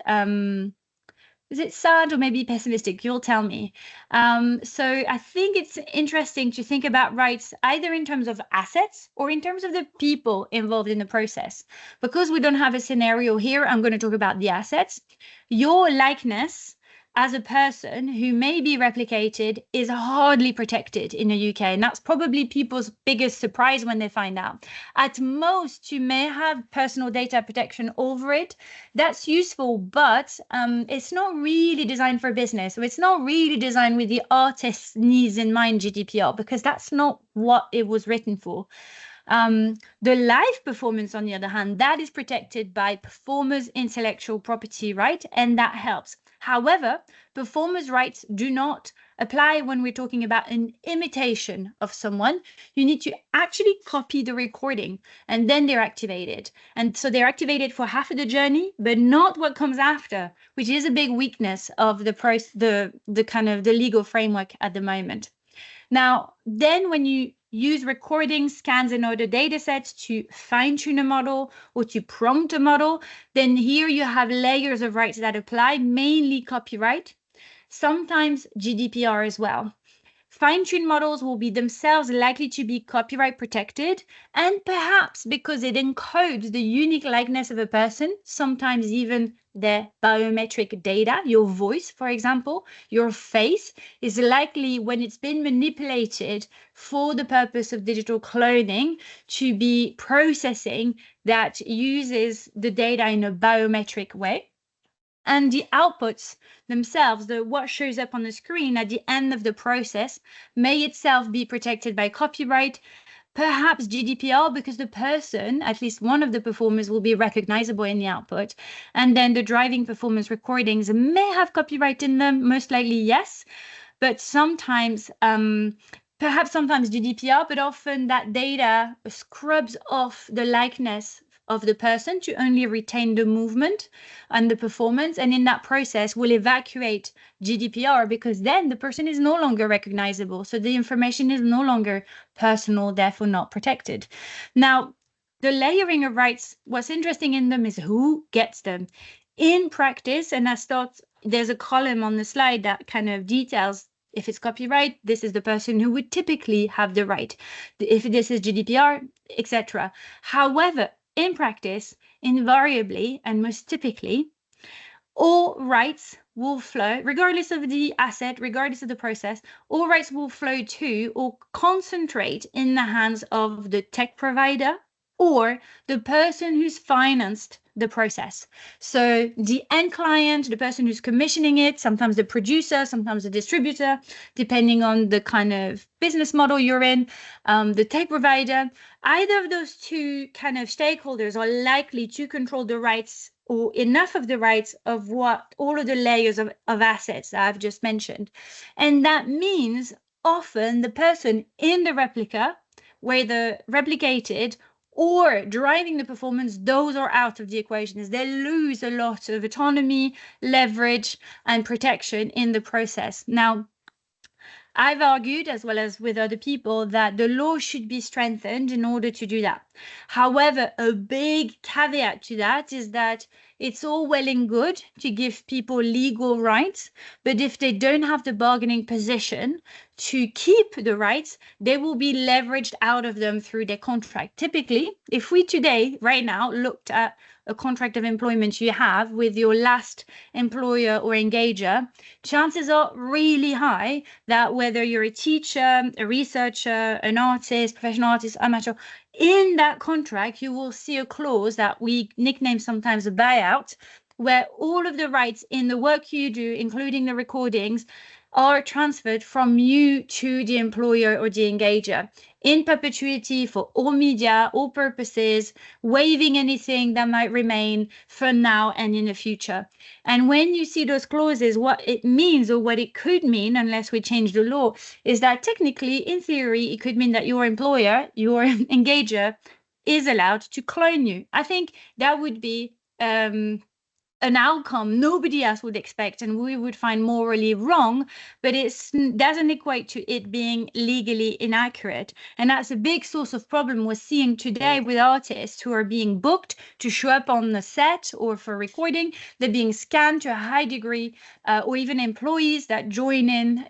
is it sad or maybe pessimistic? You'll tell me. So I think it's interesting to think about rights either in terms of assets or in terms of the people involved in the process. Because we don't have a scenario here, I'm going to talk about the assets. Your likeness as a person who may be replicated is hardly protected in the UK. And that's probably people's biggest surprise when they find out. At most, you may have personal data protection over it. That's useful, but it's not really designed for business. So it's not really designed with the artist's needs in mind, GDPR, because that's not what it was written for. The live performance, on the other hand, that is protected by performers' intellectual property right, and that helps. However, performers' rights do not apply when we're talking about an imitation of someone. You need to actually copy the recording and then they're activated. And so they're activated for half of the journey, but not what comes after, which is a big weakness of the kind of the legal framework at the moment. Now, then when you use recordings, scans, and other data sets to fine-tune a model or to prompt a model, then here you have layers of rights that apply, mainly copyright, sometimes GDPR as well. fine-tuned models will be themselves likely to be copyright protected, and perhaps because it encodes the unique likeness of a person, sometimes even their biometric data, your voice, for example, your face is likely, when it's been manipulated for the purpose of digital cloning, to be processing that uses the data in a biometric way. And the outputs themselves, what shows up on the screen at the end of the process, may itself be protected by copyright, perhaps GDPR, because the person, at least one of the performers, will be recognizable in the output. And then the driving performance recordings may have copyright in them, most likely yes, but sometimes perhaps sometimes GDPR, but often that data scrubs off the likeness of the person to only retain the movement and the performance. And in that process, will evacuate GDPR, because then the person is no longer recognizable. So the information is no longer personal, therefore not protected. Now, the layering of rights, what's interesting in them is who gets them. In practice, and there's a column on the slide that kind of details, if it's copyright, this is the person who would typically have the right. If this is GDPR, etc. However, in practice, invariably and most typically, all rights will flow, regardless of the asset, regardless of the process, all rights will flow to or concentrate in the hands of the tech provider or the person who's financed the process. So the end client, the person who's commissioning it, sometimes the producer, sometimes the distributor, depending on the kind of business model you're in, the tech provider, either of those two kind of stakeholders are likely to control the rights or enough of the rights of what all of the layers of assets that I've just mentioned. And that means often the person in the replica, whether replicated or driving the performance, those are out of the equations. They lose a lot of autonomy, leverage, and protection in the process. Now, I've argued, as well as with other people, that the law should be strengthened in order to do that. However, a big caveat to that is that it's all well and good to give people legal rights, but if they don't have the bargaining position to keep the rights, they will be leveraged out of them through their contract. Typically, if we today, right now, looked at a contract of employment you have with your last employer or engager, chances are really high that whether you're a teacher, a researcher, an artist, professional artist, amateur, in that contract, you will see a clause that we nickname sometimes a buyout, where all of the rights in the work you do, including the recordings, are transferred from you to the employer or the engager in perpetuity for all media, all purposes, waiving anything that might remain for now and in the future. And when you see those clauses, what it means, or what it could mean, unless we change the law, is that technically, in theory, it could mean that your employer, your engager, is allowed to clone you. I think that would be an outcome nobody else would expect and we would find morally wrong, but it doesn't equate to it being legally inaccurate. And that's a big source of problem we're seeing today with artists who are being booked to show up on the set or for recording. They're being scanned to a high degree, or even employees that join in,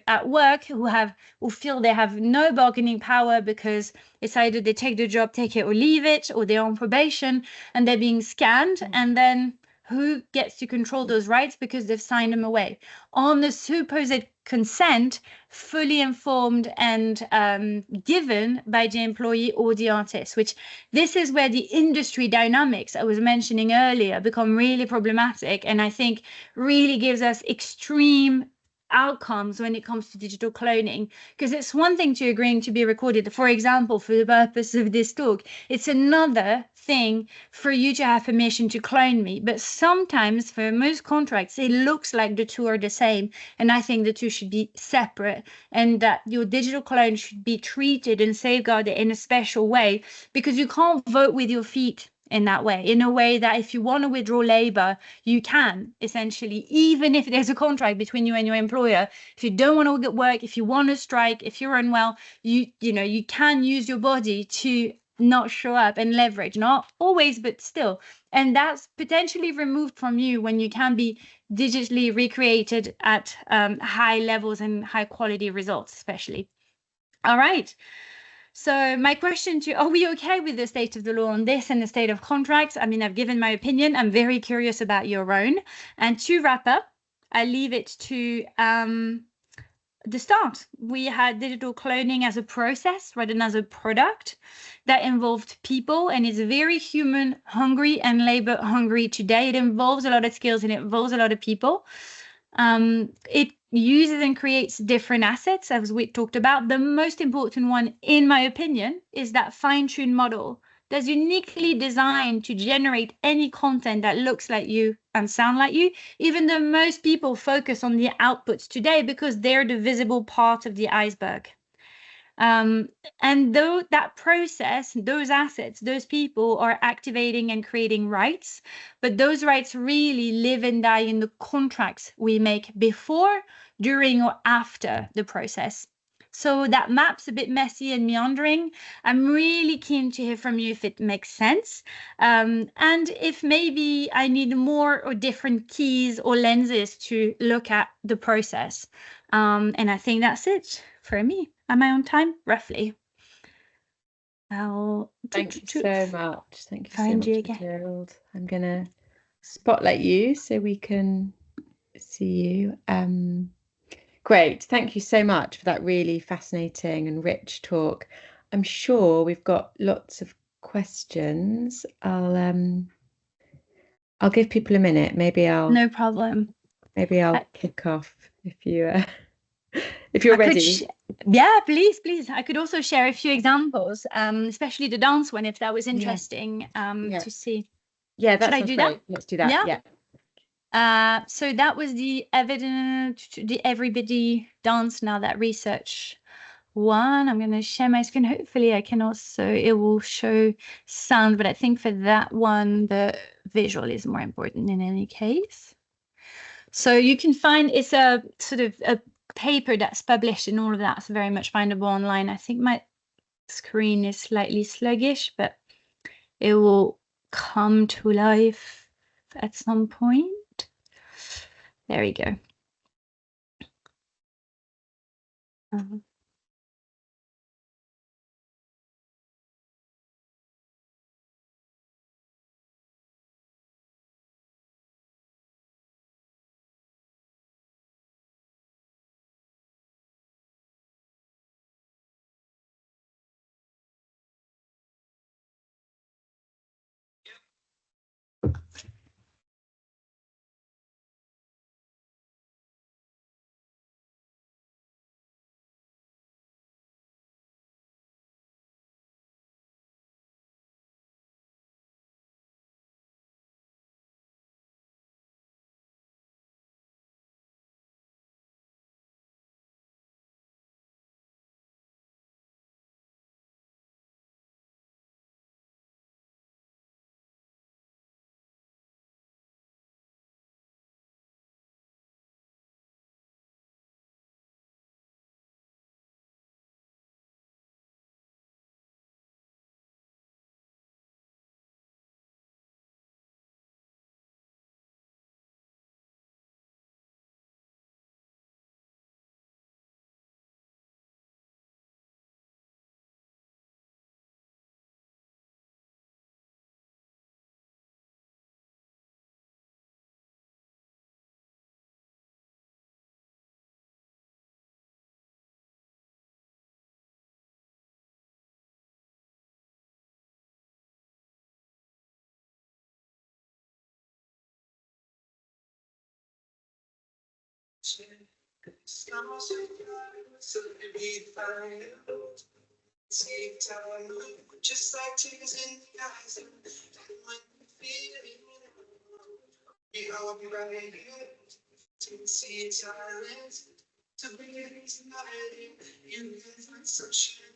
at work who feel they have no bargaining power because it's either they take the job, take it or leave it, or they're on probation and they're being scanned. And then who gets to control those rights because they've signed them away on the supposed consent, fully informed and given by the employee or the artist, which this is where the industry dynamics I was mentioning earlier become really problematic, and I think really gives us extreme outcomes when it comes to digital cloning. Because it's one thing to agreeing to be recorded, for example, for the purpose of this talk. It's another thing for you to have permission to clone me. But sometimes for most contracts, it looks like the two are the same. And I think the two should be separate, and that your digital clone should be treated and safeguarded in a special way, because you can't vote with your feet in that way, in a way that if you want to withdraw labor, you can, essentially, even if there's a contract between you and your employer. If you don't want to work, if you want to strike, if you're unwell, you can use your body to not show up and leverage, not always, but still. And that's potentially removed from you when you can be digitally recreated at high levels and high quality results, especially. All right. So my question to you, are we okay with the state of the law on this and the state of contracts? I mean, I've given my opinion. I'm very curious about your own. And to wrap up, I leave it to the start. We had digital cloning as a process rather than as a product that involved people and is very human hungry and labor hungry today. It involves a lot of skills and it involves a lot of people. It uses and creates different assets, as we talked about. The most important one, in my opinion, is that fine-tuned model that's uniquely designed to generate any content that looks like you and sound like you, even though most people focus on the outputs today because they're the visible part of the iceberg. And though that process, those assets, those people are activating and creating rights, but those rights really live and die in the contracts we make before, during, or after the process. So that map's a bit messy and meandering. I'm really keen to hear from you if it makes sense. And if maybe I need more or different keys or lenses to look at the process. And I think that's it for me. Am I on time? Roughly. Thank you so much. Thank you so much, Mathilde. I'm going to spotlight you so we can see you. Great. Thank you so much for that really fascinating and rich talk. I'm sure we've got lots of questions. I'll give people a minute. No problem. Maybe I'll kick off if you're ready. Yeah, please. I could also share a few examples, especially the dance one, if that was interesting to see. Yeah, that's great. That? Let's do that. Yeah. So that was the everybody dance now, that research one. I'm going to share my screen. Hopefully I can also, it will show sound, but I think for that one, the visual is more important in any case. So you can find, it's a sort of a paper that's published and all of that's very much findable online. I think my screen is slightly sluggish, but it will come to life at some point. There we go. Just like tears in the eyes, when you feel it, I'll be right here to see silence, to be tonight. You can find sunshine.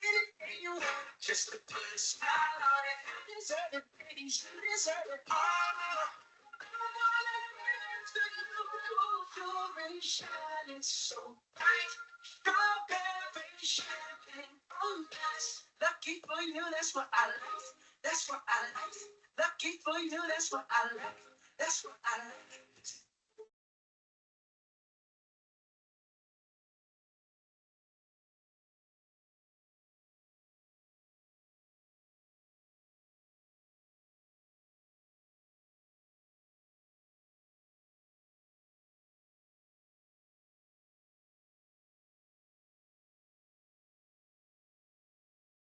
Anything you want, just to put a smile on it. You deserve it, baby. You deserve it all. I'm gonna dance to you. You're really shining so bright. Strawberry champagne on ice. Lucky for you, that's what I like. That's what I like. Lucky for you, that's what I like. That's what I like.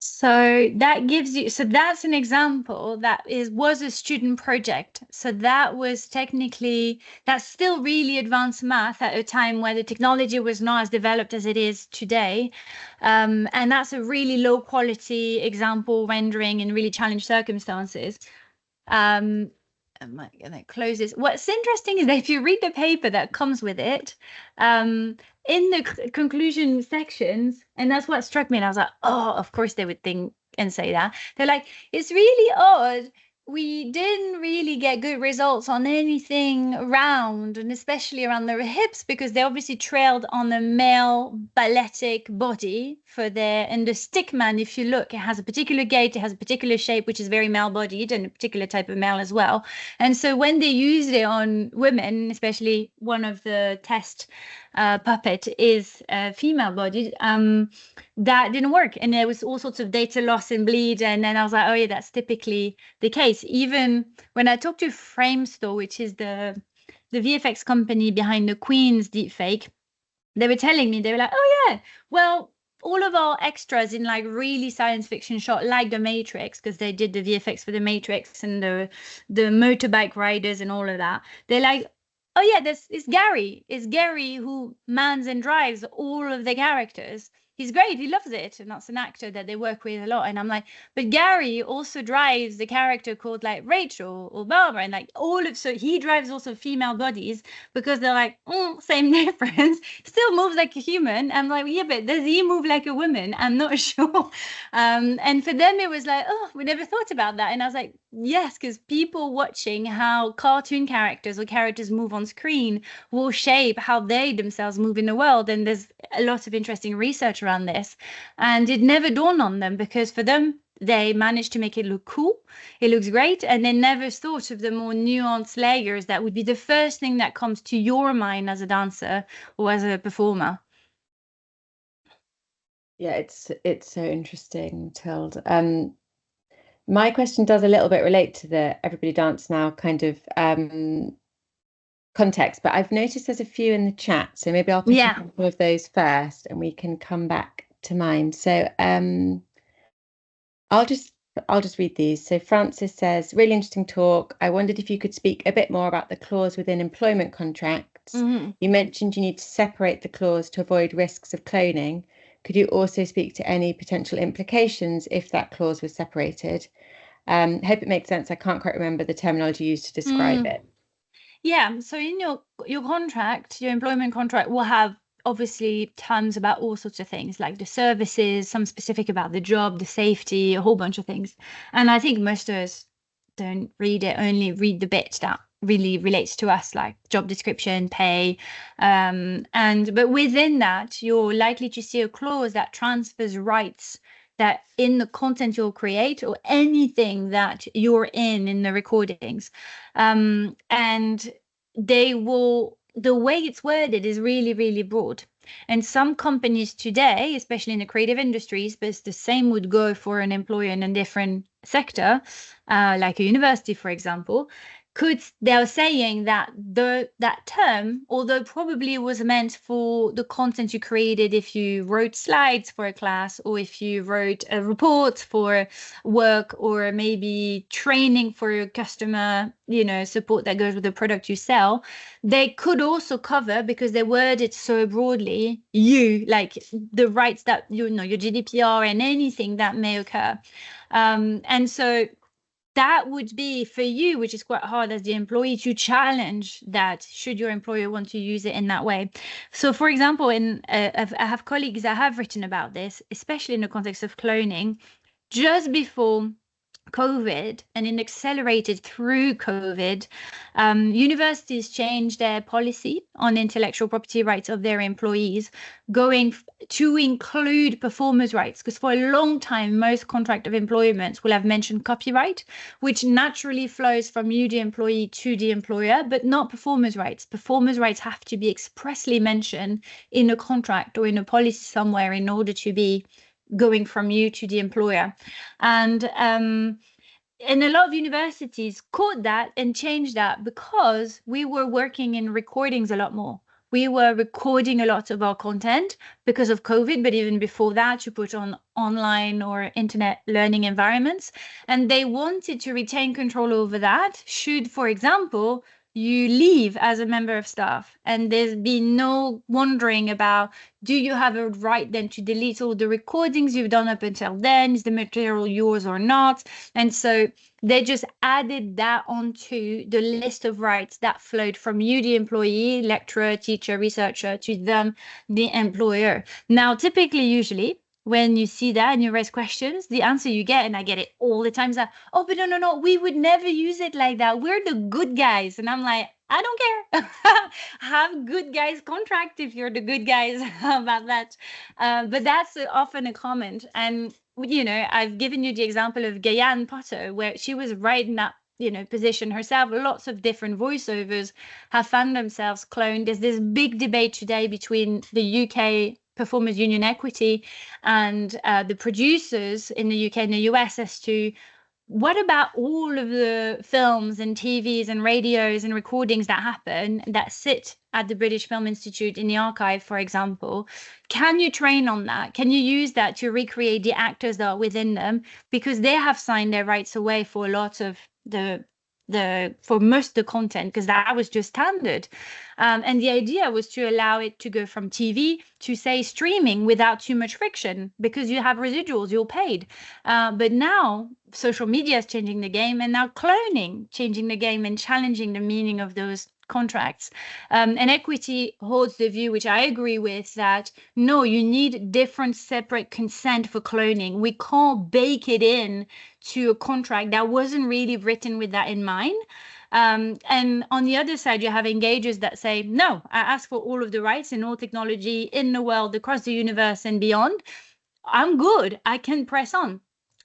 So that gives you, so that's an example that was a student project. So that was technically, that's still really advanced math at a time where the technology was not as developed as it is today. And that's a really low quality example rendering in really challenged circumstances. Am I gonna close this? What's interesting is that if you read the paper that comes with it, in the conclusion sections, and that's what struck me, and I was like, oh, of course they would think and say that. They're like, it's really odd. We didn't really get good results on anything round, and especially around the hips, because they obviously trailed on the male balletic body for their, and the stick man, if you look, it has a particular gait, it has a particular shape, which is very male bodied and a particular type of male as well. And so when they used it on women, especially one of the test puppet is female bodied, that didn't work. And there was all sorts of data loss and bleed. And then I was like, oh yeah, that's typically the case. Even when I talked to Framestore, which is the VFX company behind the Queen's deepfake, they were telling me, they were like, oh yeah, well, all of our extras in like really science fiction shot, like the Matrix, because they did the VFX for the Matrix and the motorbike riders and all of that. They're like, oh yeah, this is Gary. It's Gary who mans and drives all of the characters. He's great. He loves it. And that's an actor that they work with a lot. And I'm like, but Gary also drives the character called like Rachel or Barbara. And like all of, so he drives also female bodies because they're like, same difference. Still moves like a human. I'm like, yeah, but does he move like a woman? I'm not sure. And for them, it was like, oh, we never thought about that. And I was like, yes, because people watching how cartoon characters or characters move on screen will shape how they themselves move in the world. And there's a lot of interesting research around this. And it never dawned on them because for them, they managed to make it look cool. It looks great. And they never thought of the more nuanced layers that would be the first thing that comes to your mind as a dancer or as a performer. Yeah, it's so interesting, Tilde. My question does a little bit relate to the Everybody Dance Now kind of context, but I've noticed there's a few in the chat, so maybe I'll pick up some of those first and we can come back to mine. So I'll just read these. So Francis says, really interesting talk. I wondered if you could speak a bit more about the clause within employment contracts. You mentioned you need to separate the clause to avoid risks of cloning. Could you also speak to any potential implications if that clause was separated? Hope it makes sense. I can't quite remember the terminology used to describe it. Yeah, so in your contract, your employment contract will have obviously terms about all sorts of things, like the services, some specific about the job, the safety, a whole bunch of things. And I think most of us don't read it, only read the bit that really relates to us, like job description, pay. But within that, you're likely to see a clause that transfers rights that in the content you'll create or anything that you're in the recordings. And they will, the way it's worded is really, really broad. And some companies today, especially in the creative industries, but the same would go for an employer in a different sector, like a university, for example, they're saying that that term, although probably was meant for the content you created if you wrote slides for a class or if you wrote a report for work or maybe training for your customer, support that goes with the product you sell, they could also cover, because they word it so broadly, like the rights that, your GDPR and anything that may occur. And so that would be for you, which is quite hard as the employee to challenge that, should your employer want to use it in that way. So for example, I have colleagues that have written about this, especially in the context of cloning, just before COVID, and it accelerated through COVID. Universities changed their policy on intellectual property rights of their employees, going to include performers' rights, because for a long time, most contract of employment will have mentioned copyright, which naturally flows from you, the employee, to the employer, but not performers' rights. Performers' rights have to be expressly mentioned in a contract or in a policy somewhere in order to be going from you to the employer. And a lot of universities caught that and changed that, because we were working in recordings a lot more. We were recording a lot of our content because of COVID, but even before that, to put on online or internet learning environments. And they wanted to retain control over that, should, for example, you leave as a member of staff, and there's been no wondering about, do you have a right then to delete all the recordings you've done up until then? Is the material yours or not? And so they just added that onto the list of rights that flowed from you, the employee, lecturer, teacher, researcher, to them, the employer. Now, typically, usually, when you see that and you raise questions, the answer you get, and I get it all the time, is that, oh, but no, we would never use it like that. We're the good guys. And I'm like, I don't care. Have good guys contract if you're the good guys about that. But that's often a comment. And, you know, I've given you the example of Guyane Potter, where she was right in that, you know, position herself. Lots of different voiceovers have found themselves cloned. There's this big debate today between the UK Performers Union Equity and the producers in the UK and the US as to, what about all of the films and TVs and radios and recordings that happen that sit at the British Film Institute in the archive, for example? Can you train on that? Can you use that to recreate the actors that are within them? Because they have signed their rights away for a lot of for most of the content, because that was just standard. And the idea was to allow it to go from TV to, say, streaming without too much friction, because you have residuals, you're paid. But now social media is changing the game, and now cloning changing the game and challenging the meaning of those contracts. And Equity holds the view, which I agree with, that no, you need different separate consent for cloning. We can't bake it in to a contract that wasn't really written with that in mind. And on the other side, you have engagers that say, no, I ask for all of the rights in all technology in the world, across the universe and beyond. I'm good. I can press on.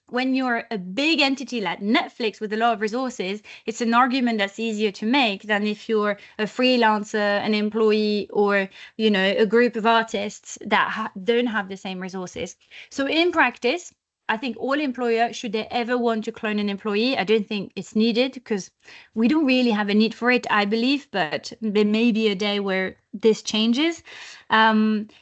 When you're a big entity like Netflix with a lot of resources, it's an argument that's easier to make than if you're a freelancer, an employee, or, you know, a group of artists that don't have the same resources. So in practice, I think all employers, should they ever want to clone an employee, I don't think it's needed, because we don't really have a need for it, I believe, but there may be a day where this changes.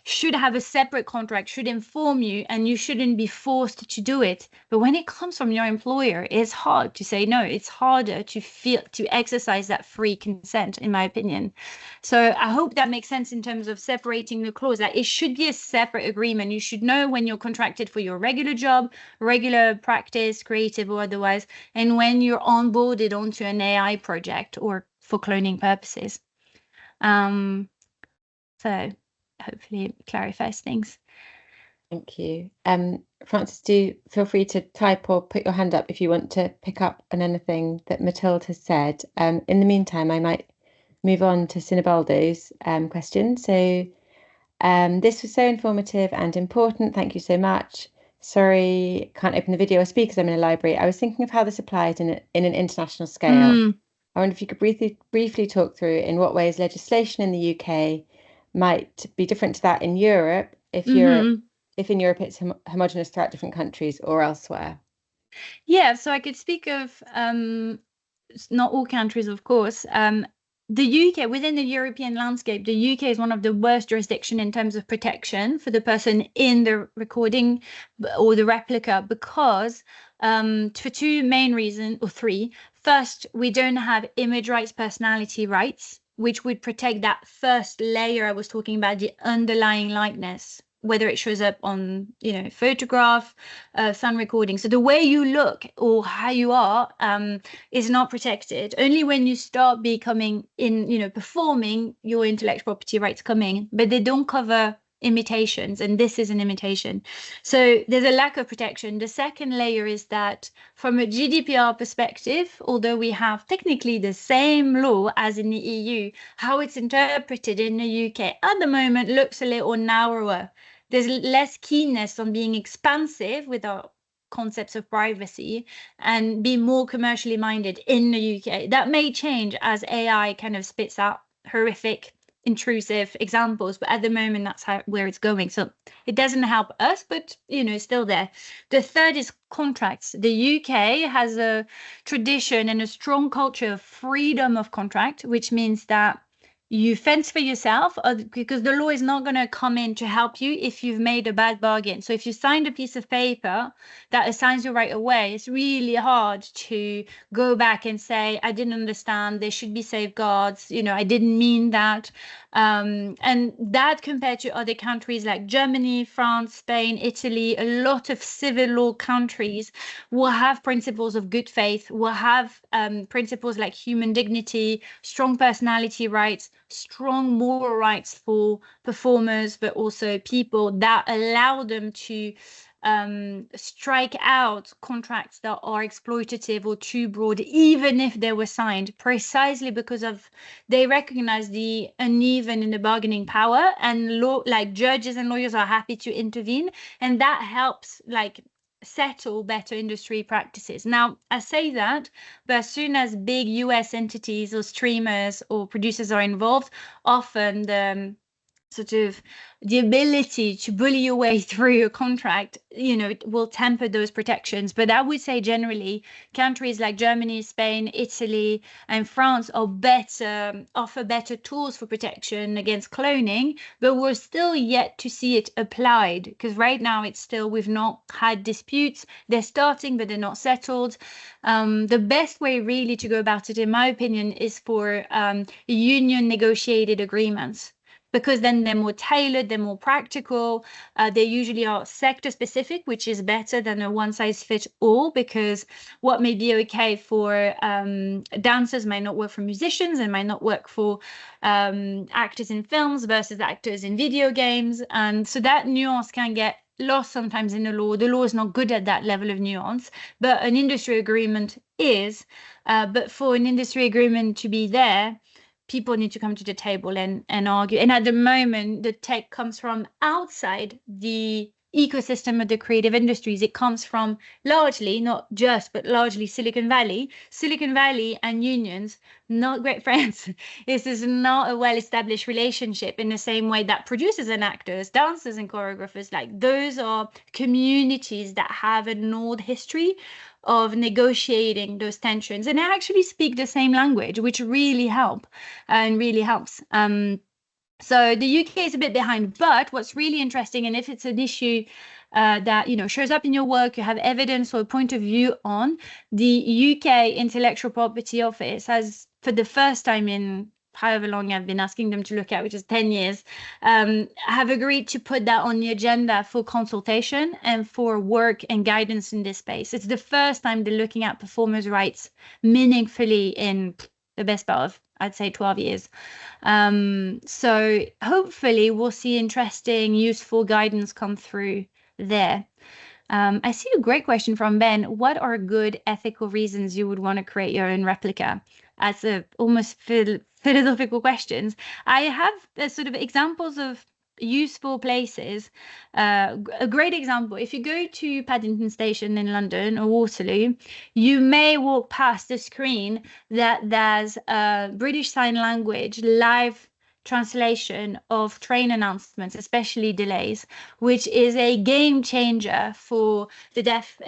Should have a separate contract, should inform you, and you shouldn't be forced to do it. But when it comes from your employer, it's hard to say no. It's harder to exercise that free consent, in my opinion. So I hope that makes sense in terms of separating the clause. That it should be a separate agreement. You should know when you're contracted for your regular job, regular practice, creative or otherwise, and when you're onboarded onto an AI project or for cloning purposes. So hopefully it clarifies things. Thank you. Frances, do feel free to type or put your hand up if you want to pick up on anything that Mathilde has said. In the meantime, I might move on to Sinibaldo's question. So this was so informative and important. Thank you so much. Sorry, can't open the video or speak because I'm in a library. I was thinking of how this applied in an international scale. I wonder if you could briefly talk through in what ways legislation in the UK might be different to that in Europe, if in Europe it's homogenous throughout different countries or elsewhere. Yeah, so I could speak of not all countries, of course. The UK, within the European landscape, the UK is one of the worst jurisdictions in terms of protection for the person in the recording or the replica, because for two main reasons, or three. First, we don't have image rights, personality rights, which would protect that first layer I was talking about, the underlying likeness, whether it shows up on, photograph, sound recording. So the way you look or how you are is not protected. Only when you start becoming performing, your intellectual property rights come in, but they don't cover imitations, and this is an imitation. So there's a lack of protection. The second layer is that from a GDPR perspective, although we have technically the same law as in the EU, how it's interpreted in the UK at the moment looks a little narrower. There's less keenness on being expansive with our concepts of privacy and be more commercially minded in the UK. That may change as AI kind of spits out horrific, intrusive examples, but at the moment that's where it's going. So it doesn't help us, but it's still there. The third is contracts. The UK has a tradition and a strong culture of freedom of contract, which means that you fence for yourself, because the law is not going to come in to help you if you've made a bad bargain. So if you signed a piece of paper that assigns you right away, it's really hard to go back and say, I didn't understand, there should be safeguards, I didn't mean that. And that compared to other countries like Germany, France, Spain, Italy, a lot of civil law countries will have principles of good faith, will have principles like human dignity, strong personality rights, strong moral rights for performers, but also people that allow them to strike out contracts that are exploitative or too broad, even if they were signed, precisely because of they recognize the uneven in the bargaining power, and judges and lawyers are happy to intervene, and that helps settle better industry practices. Now, I say that, but as soon as big US entities or streamers or producers are involved, often the sort of the ability to bully your way through a contract, it will temper those protections. But I would say generally countries like Germany, Spain, Italy, and France are offer better tools for protection against cloning, but we're still yet to see it applied, because right now we've not had disputes. They're starting, but they're not settled. The best way really to go about it, in my opinion, is for union negotiated agreements, because then they're more tailored, they're more practical. They usually are sector specific, which is better than a one size fits all, because what may be okay for dancers might not work for musicians and might not work for actors in films versus actors in video games. And so that nuance can get lost sometimes in the law. The law is not good at that level of nuance, but an industry agreement is. But for an industry agreement to be there, people need to come to the table and argue. And at the moment, the tech comes from outside the ecosystem of the creative industries. It comes from largely, not just, but largely Silicon Valley. Silicon Valley and unions, not great friends. This is not a well-established relationship in the same way that producers and actors, dancers and choreographers, those are communities that have an old history of negotiating those tensions, and they actually speak the same language, which really helps. So the UK is a bit behind, but what's really interesting, and if it's an issue that shows up in your work, you have evidence or a point of view on, the UK Intellectual Property Office has, for the first time in however long I've been asking them to look at, which is 10 years, have agreed to put that on the agenda for consultation and for work and guidance in this space. It's the first time they're looking at performers' rights meaningfully in the best part of, I'd say, 12 years. So hopefully we'll see interesting, useful guidance come through there. I see a great question from Ben. What are good ethical reasons you would want to create your own replica? As a almost philosophical questions. I have sort of examples of useful places. A great example, if you go to Paddington Station in London or Waterloo, you may walk past a screen that there's a British Sign Language live translation of train announcements, especially delays, which is a game changer for the deaf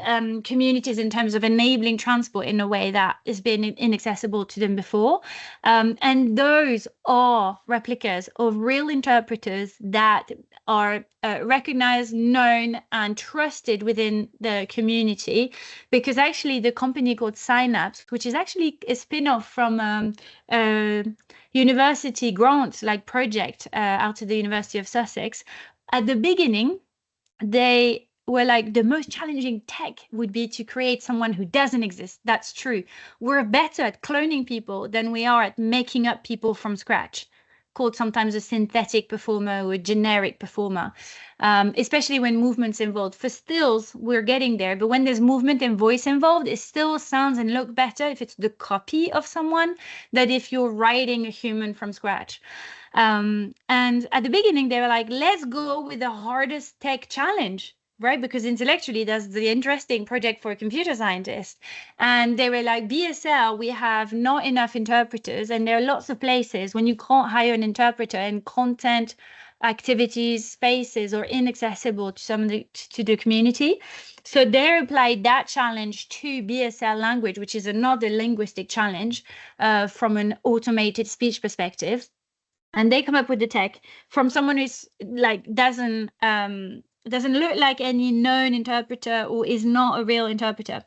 communities in terms of enabling transport in a way that has been inaccessible to them before. And those are replicas of real interpreters that are recognized, known, and trusted within the community, because actually the company called Synapse, which is actually a spin-off from university grant project out of the University of Sussex, at the beginning, they were like, the most challenging tech would be to create someone who doesn't exist. That's true. We're better at cloning people than we are at making up people from scratch, called sometimes a synthetic performer or a generic performer, especially when movement's involved. For stills, we're getting there, but when there's movement and voice involved, it still sounds and look better if it's the copy of someone than if you're writing a human from scratch. And at the beginning, they were like, let's go with the hardest tech challenge, right? Because intellectually, that's the interesting project for a computer scientist. And they were like, BSL, we have not enough interpreters. And there are lots of places when you can't hire an interpreter, and content, activities, spaces are inaccessible to the community. So they applied that challenge to BSL language, which is another linguistic challenge from an automated speech perspective. And they come up with the tech from someone who's like doesn't look like any known interpreter or is not a real interpreter,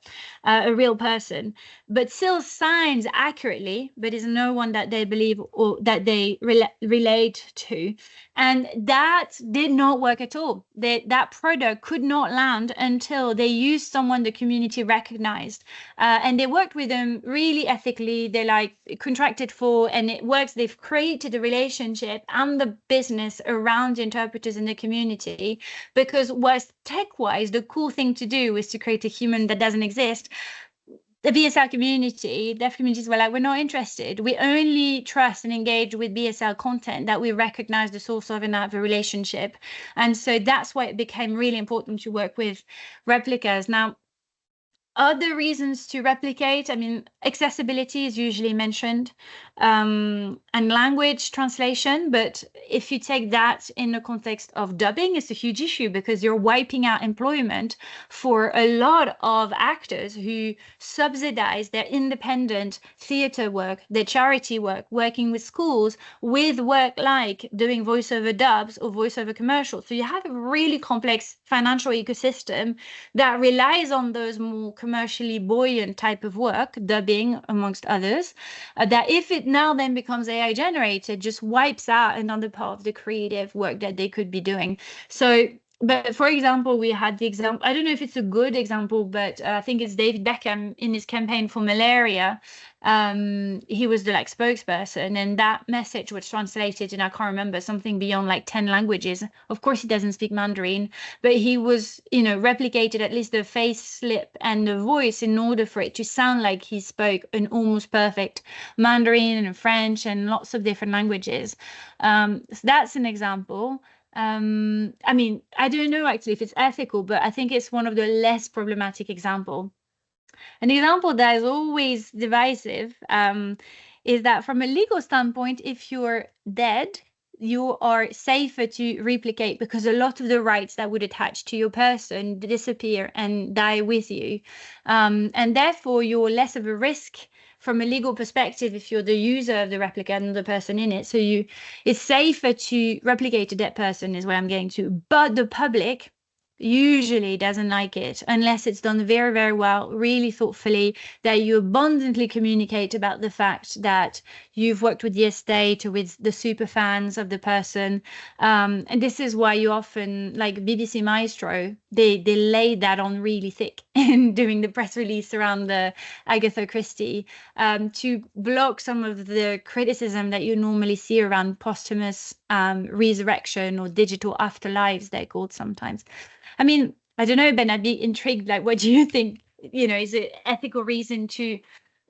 a real person, but still signs accurately, but is no one that they believe or that they relate to. And that did not work at all. That product could not land until they used someone the community recognized. And they worked with them really ethically. They like contracted for, and it works. They've created a relationship and the business around interpreters in the community, because was tech-wise, the cool thing to do was to create a human that doesn't exist. The BSL community, deaf communities were like, we're not interested. We only trust and engage with BSL content that we recognize the source of and have a relationship. And so that's why it became really important to work with replicas. Now, other reasons to replicate, I mean, accessibility is usually mentioned, and language translation. But if you take that in the context of dubbing, it's a huge issue, because you're wiping out employment for a lot of actors who subsidize their independent theater work, their charity work, working with schools, with work like doing voiceover dubs or voiceover commercials. So you have a really complex financial ecosystem that relies on those more commercially buoyant type of work, dubbing amongst others, that if it now then becomes AI generated, just wipes out another part of the creative work that they could be doing. So, but for example, we had the example, I don't know if it's a good example, but I think it's David Beckham in his campaign for malaria. He was the like spokesperson, and that message was translated in, I can't remember, something beyond like 10 languages. Of course, he doesn't speak Mandarin, but he was, replicated at least the face slip and the voice in order for it to sound like he spoke an almost perfect Mandarin and French and lots of different languages. So that's an example. I mean, I don't know actually if it's ethical, but I think it's one of the less problematic examples. An example that is always divisive is that from a legal standpoint, if you're dead, you are safer to replicate, because a lot of the rights that would attach to your person disappear and die with you. And therefore, you're less of a risk from a legal perspective if you're the user of the replica and the person in it. So it's safer to replicate a dead person is what I'm getting to. But the public usually doesn't like it unless it's done very, very well, really thoughtfully, that you abundantly communicate about the fact that you've worked with the estate or with the super fans of the person. And this is why you often, like BBC Maestro, they laid that on really thick in doing the press release around the Agatha Christie, to block some of the criticism that you normally see around posthumous resurrection or digital afterlives, they're called sometimes. I mean, I don't know, Ben, I'd be intrigued, like, what do you think, is it ethical reason to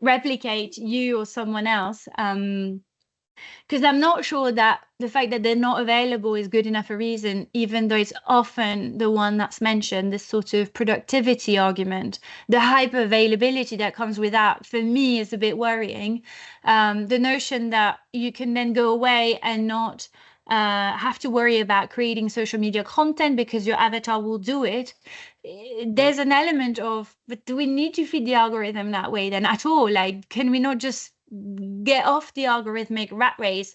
replicate you or someone else? Because I'm not sure that the fact that they're not available is good enough a reason, even though it's often the one that's mentioned, this sort of productivity argument. The hyper availability that comes with that, for me, is a bit worrying. The notion that you can then go away and not have to worry about creating social media content because your avatar will do it. There's an element of, but do we need to feed the algorithm that way then at all? Like, can we not just get off the algorithmic rat race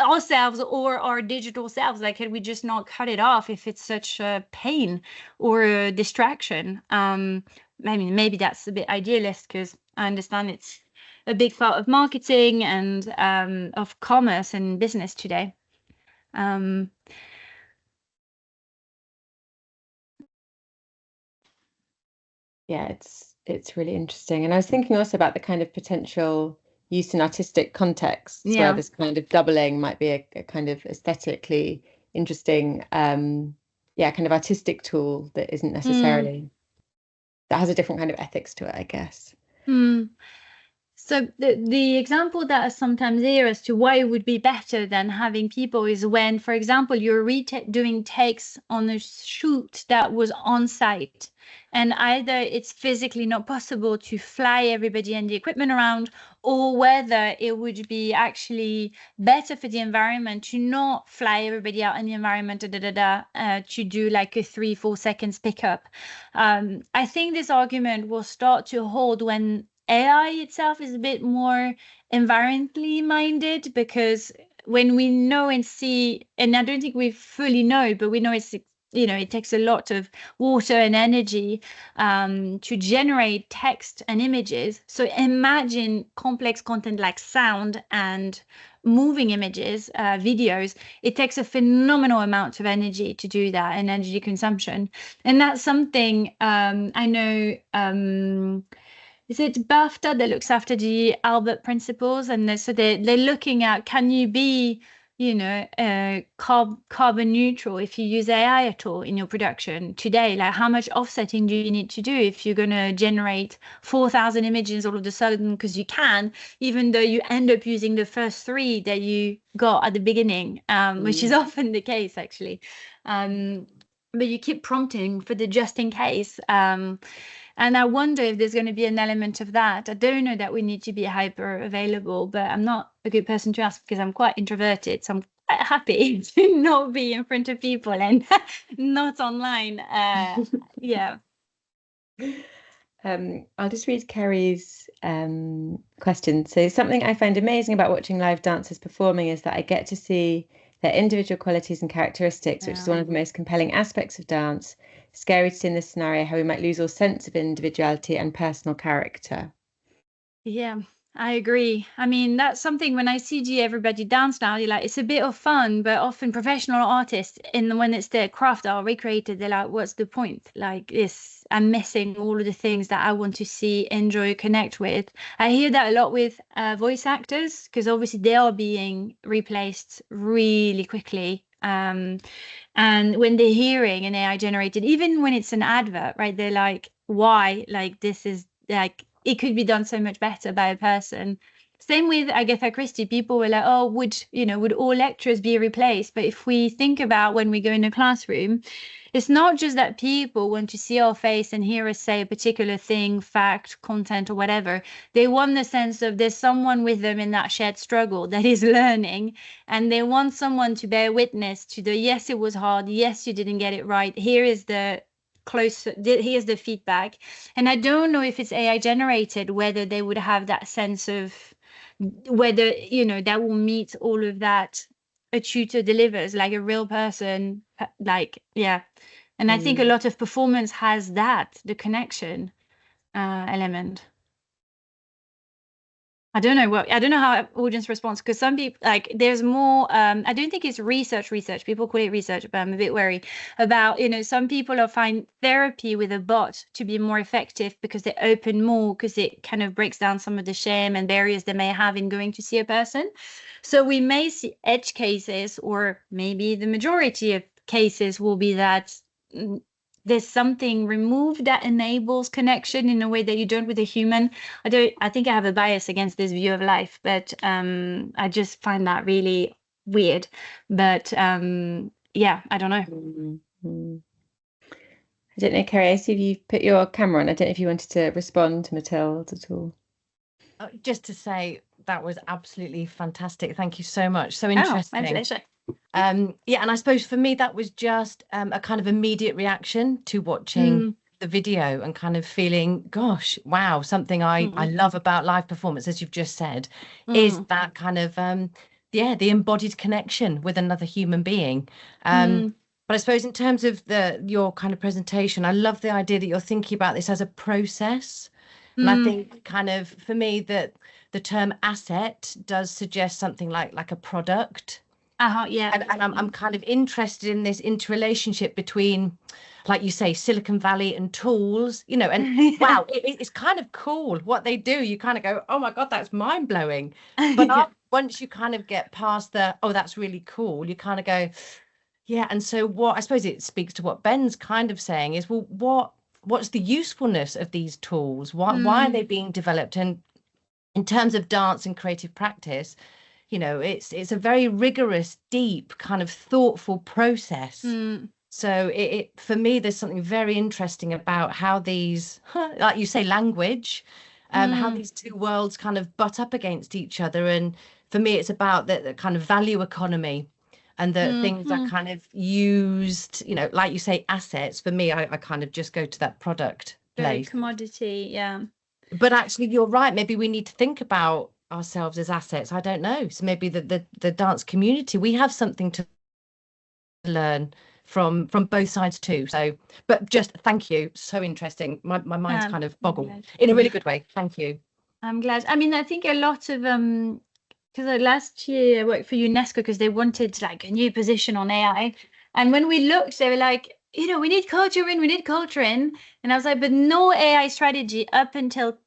ourselves or our digital selves? Like, can we just not cut it off if it's such a pain or a distraction? I mean, maybe that's a bit idealist, because I understand it's a big part of marketing and of commerce and business today. Yeah, it's really interesting. And I was thinking also about the kind of potential use in artistic contexts where Yeah. this kind of doubling might be a kind of aesthetically interesting, kind of artistic tool that isn't Mm. necessarily, that has a different kind of ethics to it, I guess. Mm. So the example that I sometimes hear as to why it would be better than having people is when, for example, you're doing takes on a shoot that was on site, and either it's physically not possible to fly everybody and the equipment around, or whether it would be actually better for the environment to not fly everybody out in the environment, to do like a 3-4 seconds pickup. I think this argument will start to hold when AI itself is a bit more environmentally minded, because when we know and see, and I don't think we fully know, but we know it's, it takes a lot of water and energy to generate text and images. So imagine complex content like sound and moving images, videos. It takes a phenomenal amount of energy to do that, and energy consumption. And that's something I know. Is it BAFTA that looks after the Albert principles? And so they're looking at, can you be, carbon neutral if you use AI at all in your production today? Like, how much offsetting do you need to do if you're going to generate 4,000 images all of a sudden because you can, even though you end up using the first 3 that you got at the beginning, which is often the case, actually. But you keep prompting for the just in case. And I wonder if there's going to be an element of that. I don't know that we need to be hyper available, but I'm not a good person to ask because I'm quite introverted. So I'm quite happy to not be in front of people and not online. Yeah. I'll just read Kerry's question. So something I find amazing about watching live dancers performing is that I get to see their individual qualities and characteristics, which is one of the most compelling aspects of dance. Scary to see in this scenario how we might lose all sense of individuality and personal character. Yeah, I agree. I mean, that's something when I CG everybody dance now, you're like, it's a bit of fun, but often professional artists, when it's their craft are recreated, they're like, what's the point? Like, I'm missing all of the things that I want to see, enjoy, connect with. I hear that a lot with voice actors, because obviously they are being replaced really quickly. And when they're hearing an AI generated, even when it's an advert, right, they're like, why? Like, this is like, it could be done so much better by a person. Same with Agatha Christie. People were like, oh, would all lecturers be replaced? But if we think about when we go in a classroom, it's not just that people want to see our face and hear us say a particular thing, fact, content, or whatever. They want the sense of there's someone with them in that shared struggle that is learning, and they want someone to bear witness to the, yes, it was hard, yes, you didn't get it right, here's the feedback. And I don't know if it's AI generated, whether they would have that sense of whether, that will meet all of that a tutor delivers, like a real person, like, yeah. And I think a lot of performance has that, the connection element. I don't know how audience responds, because some people, like, there's more, I don't think it's research. People call it research, but I'm a bit wary about, some people find therapy with a bot to be more effective because they open more, because it kind of breaks down some of the shame and barriers they may have in going to see a person. So we may see edge cases, or maybe the majority of cases will be that there's something removed that enables connection in a way that you don't with a human. I think I have a bias against this view of life, but I just find that really weird. But yeah, I don't know. I don't know, Kerry, I see you've put your camera on. I don't know if you wanted to respond to Mathilde at all. Just to say that was absolutely fantastic. Thank you so much. So interesting. My pleasure. Yeah, and I suppose for me that was just a kind of immediate reaction to watching the video and kind of feeling, gosh, wow, something I love about live performance, as you've just said, is that kind of the embodied connection with another human being. But I suppose in terms of your kind of presentation, I love the idea that you're thinking about this as a process. And I think kind of for me that the term asset does suggest something like a product. Yeah. And I'm kind of interested in this interrelationship between, like you say, Silicon Valley and tools, you know, and wow, it's kind of cool what they do. You kind of go, oh my God, that's mind blowing. But once you kind of get past the, oh, that's really cool, you kind of go, yeah. And so what I suppose it speaks to what Ben's kind of saying is, well, what's the usefulness of these tools? Why are they being developed? And in terms of dance and creative practice, you know, it's a very rigorous, deep, kind of thoughtful process. So it for me, there's something very interesting about how these, like you say, language, how these two worlds kind of butt up against each other. And for me, it's about the kind of value economy and the things are kind of used, you know, like you say, assets. For me, I kind of just go to that product place. Commodity, yeah. But actually, you're right. Maybe we need to think about ourselves as assets. I don't know. So maybe the dance community, we have something to learn from both sides too. So, but just thank you. So interesting. My mind's kind of boggled in a really good way. Thank you. I'm glad. I mean, I think a lot of because last year I worked for UNESCO because they wanted like a new position on AI, and when we looked, they were like, you know, we need culture in, and I was like, but no AI strategy up until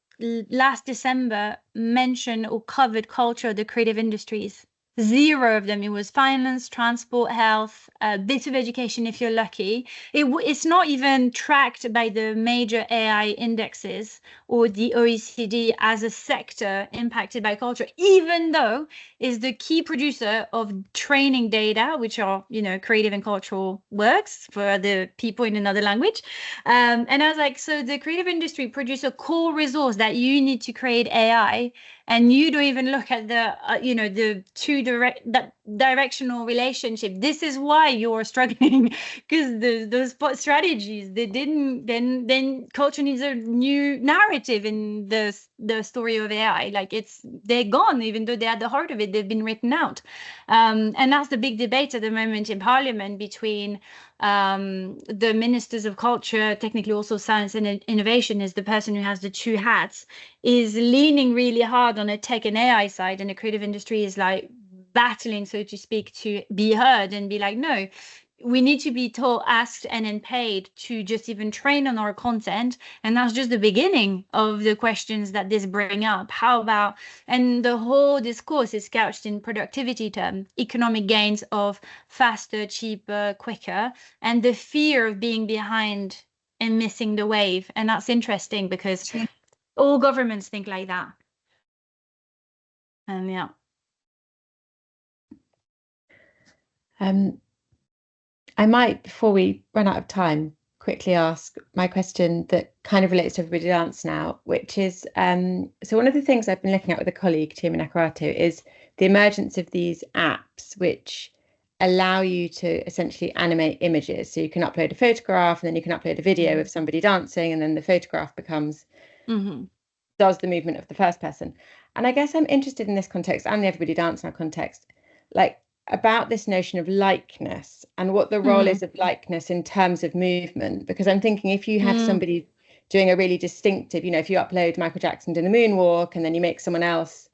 last December mentioned or covered culture, the creative industries. Zero of them. It was finance, transport, health, a bit of education if you're lucky. It's not even tracked by the major AI indexes or the OECD as a sector impacted by culture, even though is the key producer of training data, which are, you know, creative and cultural works for the people in another language. And I was like, so the creative industry produce a core resource that you need to create AI, and you don't even look at the, you know, the directional relationship. This is why you're struggling, because those strategies, they didn't. Then culture needs a new narrative in the story of AI. Like they're gone, even though they're at the heart of it. They've been written out, and that's the big debate at the moment in Parliament between the ministers of culture, technically also science and innovation, is the person who has the two hats, is leaning really hard on a tech and AI side, and the creative industry is like battling, so to speak, to be heard and be like, no, we need to be asked and then paid to just even train on our content. And that's just the beginning of the questions that this bring up. How about, and the whole discourse is couched in productivity terms, economic gains of faster, cheaper, quicker, and the fear of being behind and missing the wave. And that's interesting because all governments think like that. And yeah. I might, before we run out of time, quickly ask my question that kind of relates to Everybody Dance now, which is, so one of the things I've been looking at with a colleague, Tima Nakaratu, is the emergence of these apps which allow you to essentially animate images. So you can upload a photograph, and then you can upload a video of somebody dancing, and then the photograph becomes, does the movement of the first person. And I guess I'm interested in this context and the Everybody Dance Now context, like, about this notion of likeness and what the role is of likeness in terms of movement. Because I'm thinking, if you have somebody doing a really distinctive, you know, if you upload Michael Jackson doing the moonwalk and then you make someone else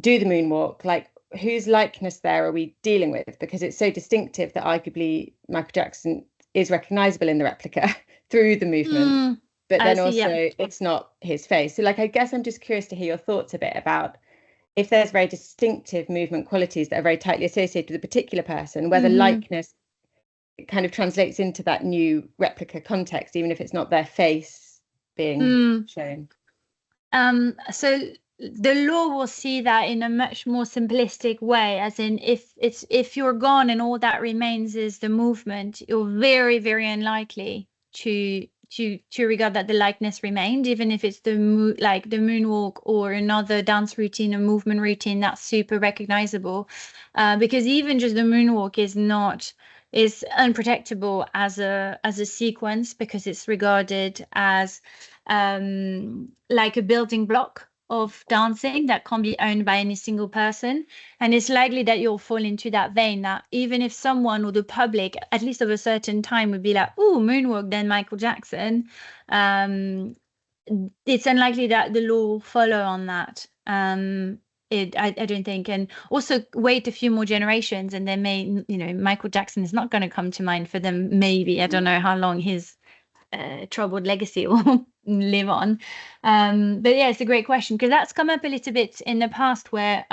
do the moonwalk, like, whose likeness there are we dealing with? Because it's so distinctive that arguably Michael Jackson is recognizable in the replica through the movement, but then it's not his face. So, like, I guess I'm just curious to hear your thoughts a bit about, if there's very distinctive movement qualities that are very tightly associated with a particular person, whether likeness kind of translates into that new replica context, even if it's not their face being shown. So the law will see that in a much more simplistic way, as in, if you're gone and all that remains is the movement, you're very, very unlikely to regard that the likeness remained, even if it's like the moonwalk or another dance routine, a movement routine that's super recognizable, because even just the moonwalk is unprotectable as a sequence, because it's regarded as like a building block of dancing that can't be owned by any single person. And it's likely that you'll fall into that vein, that even if someone or the public, at least of a certain time, would be like, oh, moonwalk, then Michael Jackson, it's unlikely that the law will follow on that. I don't think. And also wait a few more generations, and then Michael Jackson is not going to come to mind for them. Maybe, I don't know how long his troubled legacy will live on. But yeah, it's a great question, because that's come up a little bit in the past, where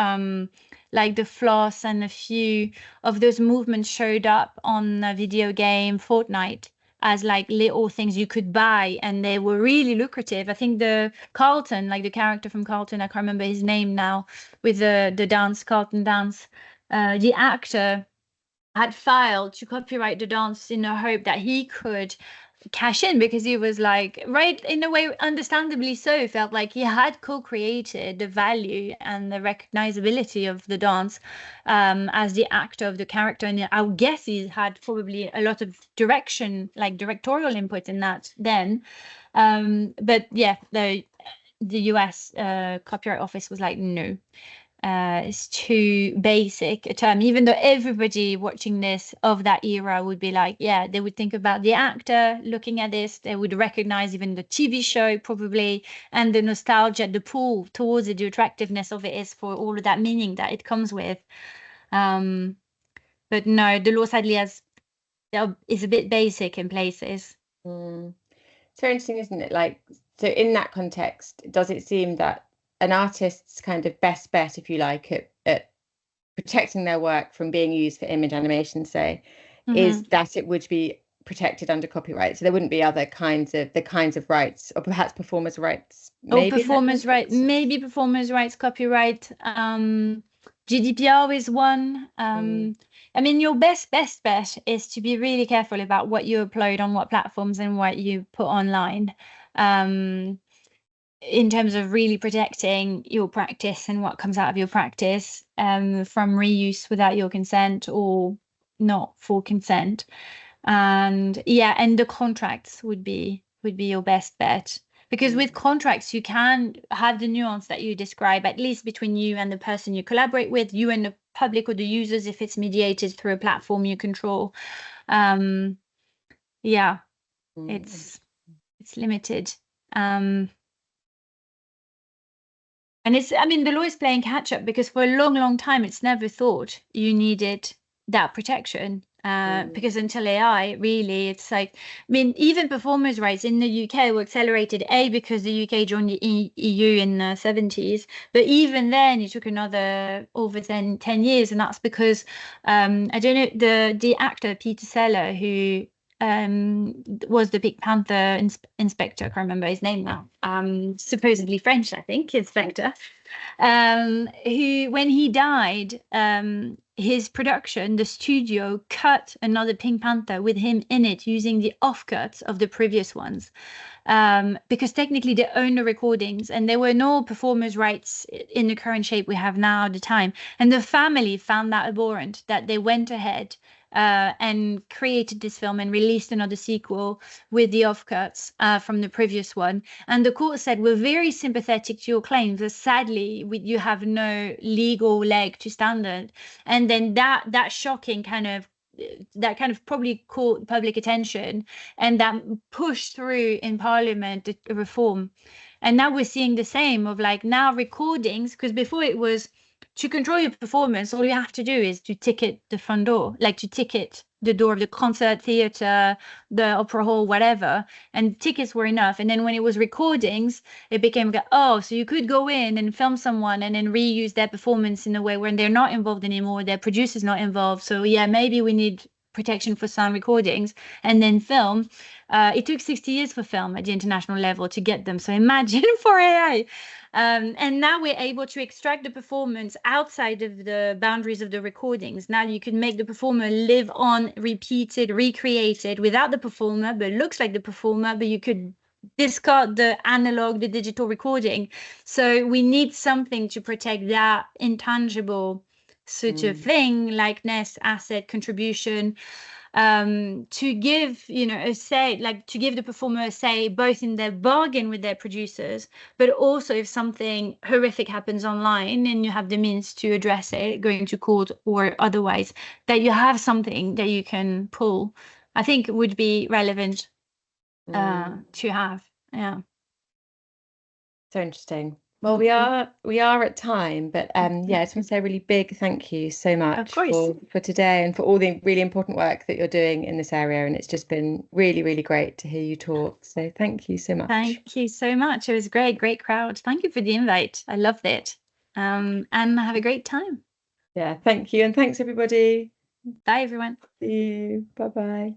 like the floss and a few of those movements showed up on a video game, Fortnite, as like little things you could buy, and they were really lucrative. I think the Carlton, like the character from Carlton, I can't remember his name now, with the dance, Carlton dance, the actor had filed to copyright the dance in the hope that he could cash in, because he was like, right, in a way, understandably so, felt like he had co-created the value and the recognizability of the dance as the actor of the character. And I would guess he had probably a lot of directorial input in that then. But yeah, the US Copyright Office was like, no. It's too basic a term, even though everybody watching this of that era would be like, yeah, they would think about the actor looking at this, they would recognize even the TV show probably, and the nostalgia, the pull towards it, the attractiveness of it is for all of that meaning that it comes with. But no, the law sadly is a bit basic in places. It's very interesting, isn't it? Like, so in that context, does it seem that an artist's kind of best bet, if you like, at protecting their work from being used for image animation, say, is that it would be protected under copyright? So there wouldn't be other kinds of rights, or perhaps performers' rights. Or performers' rights, maybe performers' rights, copyright. GDPR is one. I mean, your best bet is to be really careful about what you upload on what platforms and what you put online. In terms of really protecting your practice and what comes out of your practice from reuse without your consent or not for consent. And yeah, and the contracts would be your best bet, because with contracts you can have the nuance that you describe, at least between you and the person you collaborate with, you and the public or the users, if it's mediated through a platform you control. Yeah, it's limited. And the law is playing catch up, because for a long, long time, it's never thought you needed that protection. Because until AI, really, it's like, even performers' rights in the UK were accelerated, because the UK joined the EU in the 70s. But even then, it took another over 10 years. And that's because, I don't know, the actor, Peter Sellers, who was the Pink Panther inspector, I can't remember his name now, supposedly French, I think, inspector, who, when he died, his production, the studio, cut another Pink Panther with him in it, using the offcuts of the previous ones, because technically they own the recordings, and there were no performers' rights in the current shape we have now at the time. And the family found that abhorrent, that they went ahead and created this film and released another sequel with the offcuts from the previous one. And the court said, we're very sympathetic to your claims, but sadly, you have no legal leg to stand on. And then that shocking kind of probably caught public attention, and that pushed through in Parliament a reform. And now we're seeing the same of like now recordings, because before it was, to control your performance, all you have to do is to ticket the front door, like to ticket the door of the concert theater, the opera hall, whatever. And tickets were enough. And then when it was recordings, it became, so you could go in and film someone and then reuse their performance in a way where they're not involved anymore, their producer's not involved. So yeah, maybe we need protection for sound recordings. And then film. It took 60 years for film at the international level to get them. So imagine for AI. And now we're able to extract the performance outside of the boundaries of the recordings. Now you can make the performer live on, repeated, recreated without the performer, but looks like the performer, but you could discard the analog, the digital recording. So we need something to protect that intangible sort of thing, likeness, asset, contribution, to give, a say, like to give the performer a say, both in their bargain with their producers, but also if something horrific happens online and you have the means to address it, going to court or otherwise, that you have something that you can pull. I think it would be relevant to have. Yeah. So interesting. Well, we are at time, but yeah, I just want to say a really big thank you so much for today and for all the really important work that you're doing in this area. And it's just been really, really great to hear you talk. So thank you so much. Thank you so much. It was great crowd. Thank you for the invite. I loved it. And have a great time. Yeah, thank you. And thanks, everybody. Bye, everyone. See you. Bye-bye.